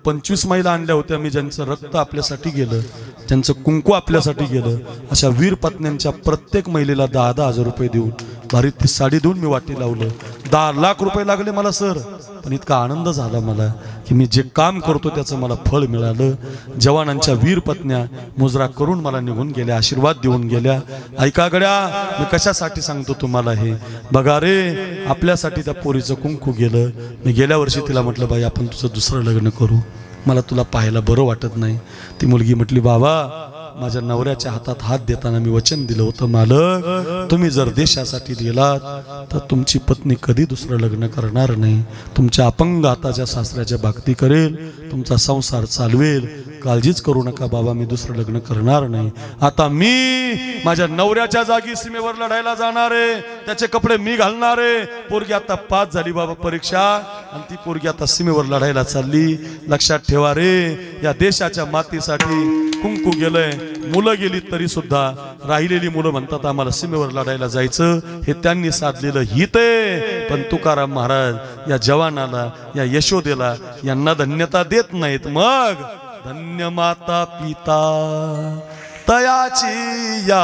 25 महिला आणल्या होत्या मी, ज्यांचं रक्त आपल्यासाठी गेलं, ज्यांचं कुंकू आपल्यासाठी गेलं, अशा वीर पत्न्यांच्या प्रत्येक महिलेला 10,000 रुपये देऊन, भारीतली साडी देऊन मी वाटी लावलं। 10 लाख रुपये लागले मला सर, पण इतका आनंद झाला मला की मी जे काम करतो त्याचं मला फळ मिळालं। जवानांच्या वीर पत्न्या मुजरा करून मला निघून गेल्या, आशीर्वाद देऊन गेल्या। ऐका गड्या, मी कशासाठी सांगतो तुम्हाला हे बघा रे, आपल्यासाठी त्या पोरीचं कुंकू गेलं। मी गेल्या वर्षी तिला म्हटलं, बाई आपण तुझं दुसरं लग्न करू, मला तुला पाहायला बरं वाटत नाही। ती मुलगी म्हटली, बाबा माझ्या नवऱ्याच्या हातात हात देताना मी वचन दिलं होतं, मालक तुम्ही जर देशासाठी गेलात तर तुमची पत्नी कधी दुसरं लग्न करणार नाही, तुमच्या अपंग हाताच्या सासऱ्याच्या भाकरी करेल, तुमचा संसार चालवेल, काळजीच करू नका बाबा, मी दुसरं लग्न करणार नाही. आता मी माझ्या नवऱ्याच्या जागी सीमेवर लढायला जाणार आहे, त्याचे कपडे मी घालणार आहे. पोरगी आता पास झाली बाबा परीक्षा आणि ती पोरगी आता सीमेवर लढायला चालली. लक्षात ठेवा रे, या देशाच्या मातीसाठी कुंकू गेलंय, मुलं गेली तरी सुद्धा राहिलेली मुलं म्हणतात आम्हाला सीमेवर लढायला जायचं. हे त्यांनी साधलेलं हित आहे. पण तुकाराम महाराज या जवानाला, या यशोदेला यांना धन्यता देत नाहीत. मग धन्य माता पिता तयाची या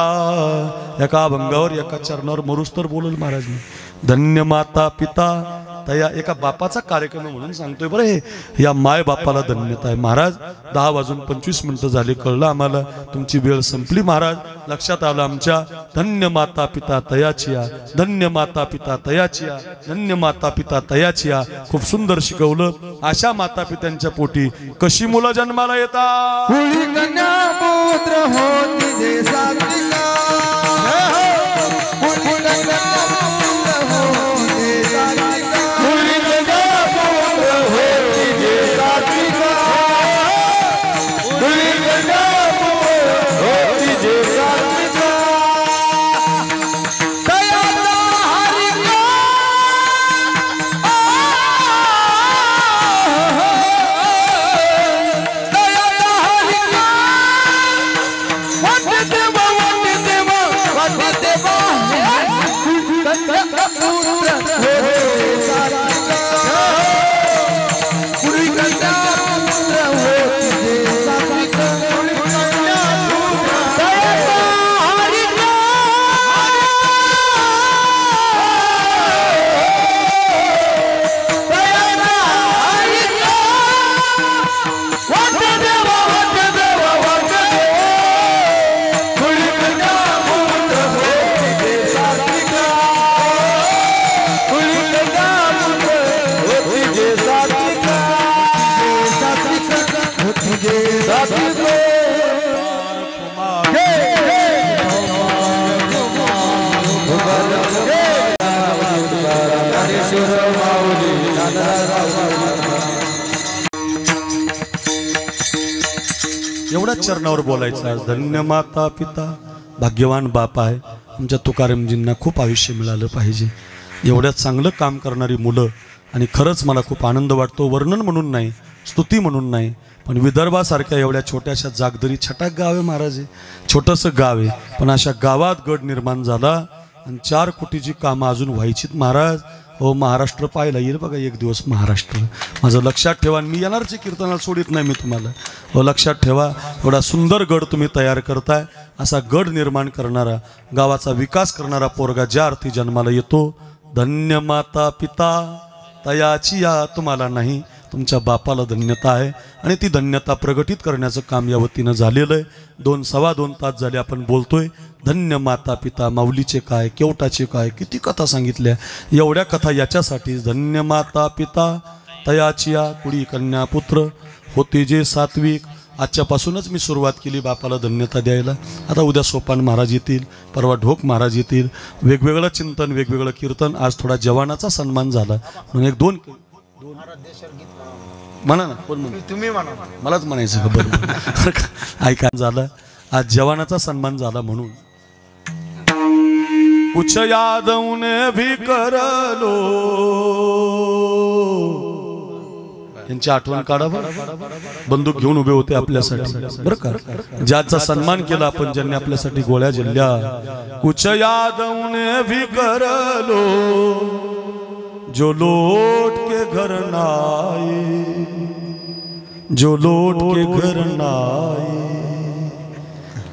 एका अभंगावर एका चरणावर मरुस्तर बोलल महाराज मी. धन्य माता पिता तया, एका बापाचा कार्यक्रम म्हणून सांगतोय बरं हे. या माय बापाला धन्यता आहे महाराज. 10:25 झाले, कळलं आम्हाला तुमची वेळ संपली महाराज. लक्षात आलं आमच्या. धन्य माता पिता तयाचिया, धन्य माता पिता तयाचिया, धन्य माता पिता तयाचिया. खूप सुंदर शिकवलं. अशा माता पित्यांच्या पोटी कशी मुलं जन्माला येतात. कुळी कन्या पुत्र होती जे सात्विका, एवढ्याच चरणावर बोलायचं. धन्य माता पिता, भाग्यवान बाप आहे. आमच्या तुकारामजींना खूप आयुष्य मिळालं पाहिजे. एवढ्या चांगलं काम करणारी मुलं. आणि खरंच मला खूप आनंद वाटतो. वर्णन म्हणून नाही, स्तुती म्हणून नाही, पण विदर्भासारख्या एवढ्या छोट्याशा जागदरी छटाक गाव आहे महाराज. छोटंसं गाव आहे, पण अशा गावात गड निर्माण झाला आणि 4 कोटीची कामं अजून व्हायचीत महाराज. हो, महाराष्ट्र पाहायला येईल बघा एक दिवस महाराष्ट्र. माझं लक्षात ठेवा. मी येणारची कीर्तनाला सोडित नाही मी तुम्हाला. हो, लक्षात ठेवा. एवढा सुंदर गड तुम्ही तयार करताय. असा गड निर्माण करणारा, गावाचा विकास करणारा पोरगा ज्या अर्थी जन्माला येतो, धन्य माता पिता तयाची या तुम्हाला नाही, तुमच्या बापाला धन्यता आहे. आणि ती धन्यता प्रगटित करण्याचं काम या वतीनं झालेलं आहे. 2-2.25 तास झाले आपण बोलतोय. धन्य माता पिता, माऊलीचे काय, केवटाचे काय, किती कथा सांगितल्या. एवढ्या कथा याच्यासाठी. धन्य माता पिता तयाचिया, कुडी कन्या पुत्र होते जे सात्विक. आजच्यापासूनच मी सुरुवात केली बापाला धन्यता द्यायला. आता उद्या सोपान महाराज येतील, परवा ढोक महाराज येतील. वेगवेगळं चिंतन, वेगवेगळं कीर्तन. आज थोडा जवानाचा सन्मान झाला म्हणून 1-2 म्हणा ना. कोण म्हणा? तुम्ही म्हणा. मलाच म्हणायचं खबर ऐका. झालं आज जवानाचा सन्मान झाला म्हणून. कुछ याद उन्हें भी कर लो, यांची आठवण काढा बरं. बंदूक घेऊन उभे होते आपल्यासाठी बरं का. ज्याचा सन्मान केला आपण, ज्यांनी आपल्यासाठी गोळ्या झेलल्या. कुछ याद उन्हें भी कर लो, जो लौट के घर ना आए, जो लौट के घर ना आए.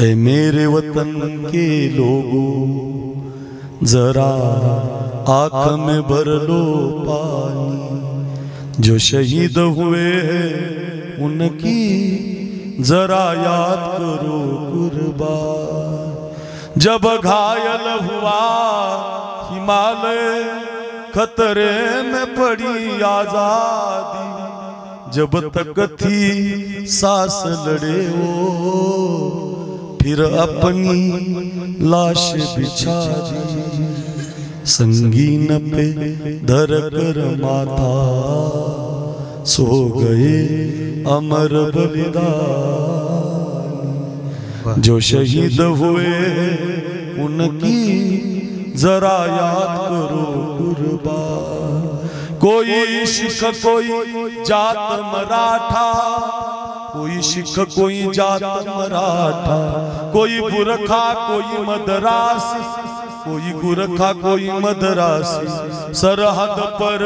ऐ मेरे वतन के लोगों, जरा आँख में भर लो पानी. जो शहीद हुए हैं उनकी जरा याद करो कुर्बान. जब घायल हुआ हिमालय, खतरे में पड़ी आजादी. जब तक थी सांस लड़े वो, फिर अपनी लाश बिछा दी, संगीन पे धर कर माथा, सो गए अमर बलिदान। जो शहीद हुए उनकी जरा याद करो कुर्बान। कोई शिख कोई जात मराठा, कोई शिख कोई जात मराठा, कोई बुरखा कोई मदरासी, कोई गुरखा कोई मदरासी, सरहद पर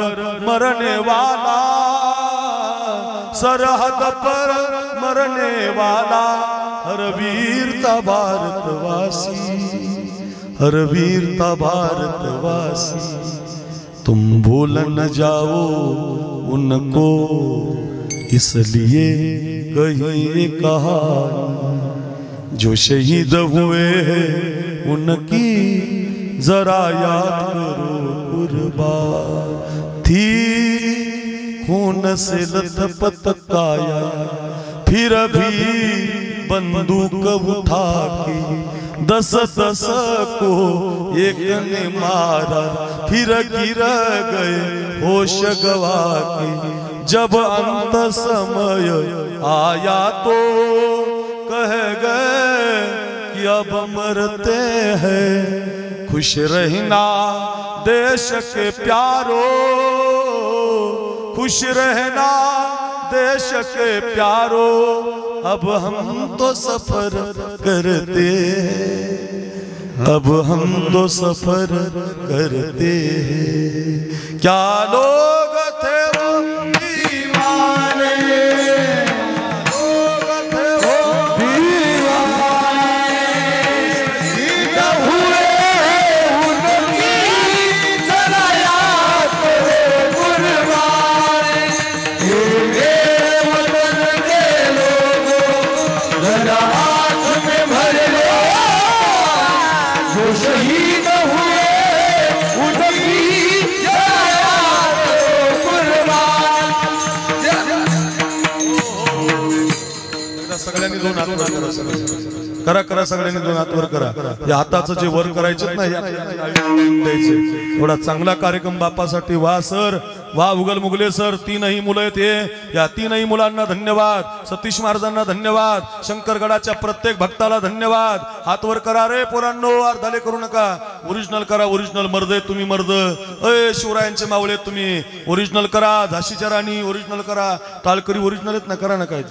मरने वाला, सरहद पर मरने वाला, हर वीर था भारतवासी, हर वीर था भारतवासी। तुम भूल न जाओ उनको, इसलिए कहीं कहानी। जो शहीद हुए उनकी जरा याद करो कुर्बान। थी खून से लथपथ काया, फिर भी बंदूक उठा के 10-10 को एक ने मारा, फिर गिर गए होश गवा के। जब अंत समय आया तो कह गए कि अब मरते हैं, खुश रहना देश के प्यारो, खुश रहना देश के प्यारो। अब हम तो सफर करते, अब हम तो सफर करते। क्या लोग थे वो दीवाने, लोग थे वो दीवाने, शहीद हुए उनकी जरा याद करो कुर्बान। वतन के लोगों जरा हाथ में भर लो, जो शहीद हुए उनकी जरा याद करो कुर्बान। सगळ्यांनी दोन हात वर करा, करा सगळ्यांनी दोन हात वर करा। या हाताचं जे वर करायचं ना द्यायचे। एवढा चांगला कार्यक्रम बापासाठी। वा सर, वा उगल मुगले सर, तीनही मुलं आहेत हे। या तीनही मुलांना धन्यवाद, सतीश महाराजांना धन्यवाद, शंकरगडाच्या प्रत्येक भक्ताला धन्यवाद। हात वर करा रे पोरांनो, अर्धाले करू नका। ओरिजिनल करा, ओरिजिनल मर्द आहे तुम्ही, मर्द अय शिवरायांचे मावळे तुम्ही, ओरिजिनल करा। झाशीच्या राणी ओरिजिनल करा, टाळकरी ओरिजिनल आहेत ना, करा ना काय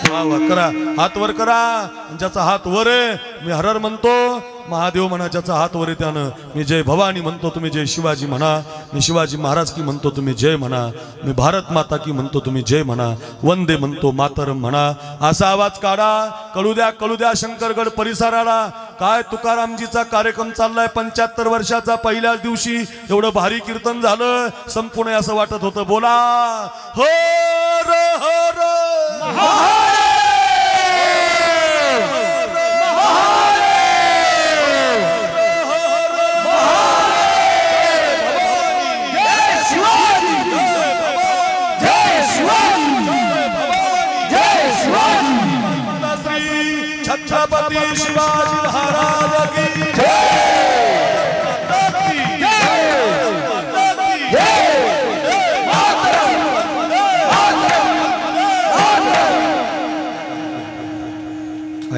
वा वा करा, हात वर करा। ज्याचा हात वर आहे मी हरर म्हणतो, महादेव म्हणा। ज्याचा हात वर आहे त्यानं मी जय भवानी म्हणतो, तुम्ही जय शिवाजी म्हणा। मी शिवाजी महाराज की म्हणतो, तुम्ही जय म्हणा। मी भारत माता की म्हणतो, तुम्ही जय म्हणा। वंदे म्हणतो, मातरम म्हणा। असा आवाज काढा, कळू द्या, कळू द्या शंकरगड परिसराला। काय तुकारामजीचा कार्यक्रम चाललाय 75 वर्षाचा। पहिल्याच दिवशी एवढं भारी कीर्तन झालं, संपूर्ण असं वाटत होतं। बोला हर हर महादेव। छत्रपति शिवाजी महाराज की जय।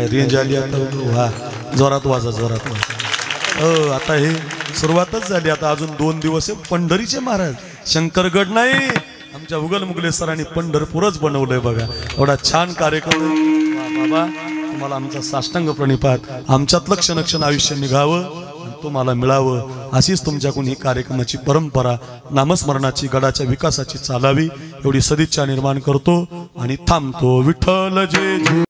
रेंज आली आता, वा जोरात वाजा, जोरात वाजा। आता हे सुरुवातच झाली, आता अजून 2 दिवस आहे। पंढरीचे महाराज, शंकरगड नाही, आमच्या उगल मुगले सरांनी पंढरपूरच बनवलंय बघा। एवढा छान कार्यक्रम बाबा, तुम्हाला आमचा साष्टांग प्रणिपात। आमच्यातलं क्षण आयुष्य निघावं, तुम्हाला मिळावं, अशीच तुमच्याकडून ही कार्यक्रमाची परंपरा नामस्मरणाची, गडाच्या विकासाची चालावी, एवढी सदिच्छा निर्माण करतो आणि थांबतो। विठ्ठल जय जय।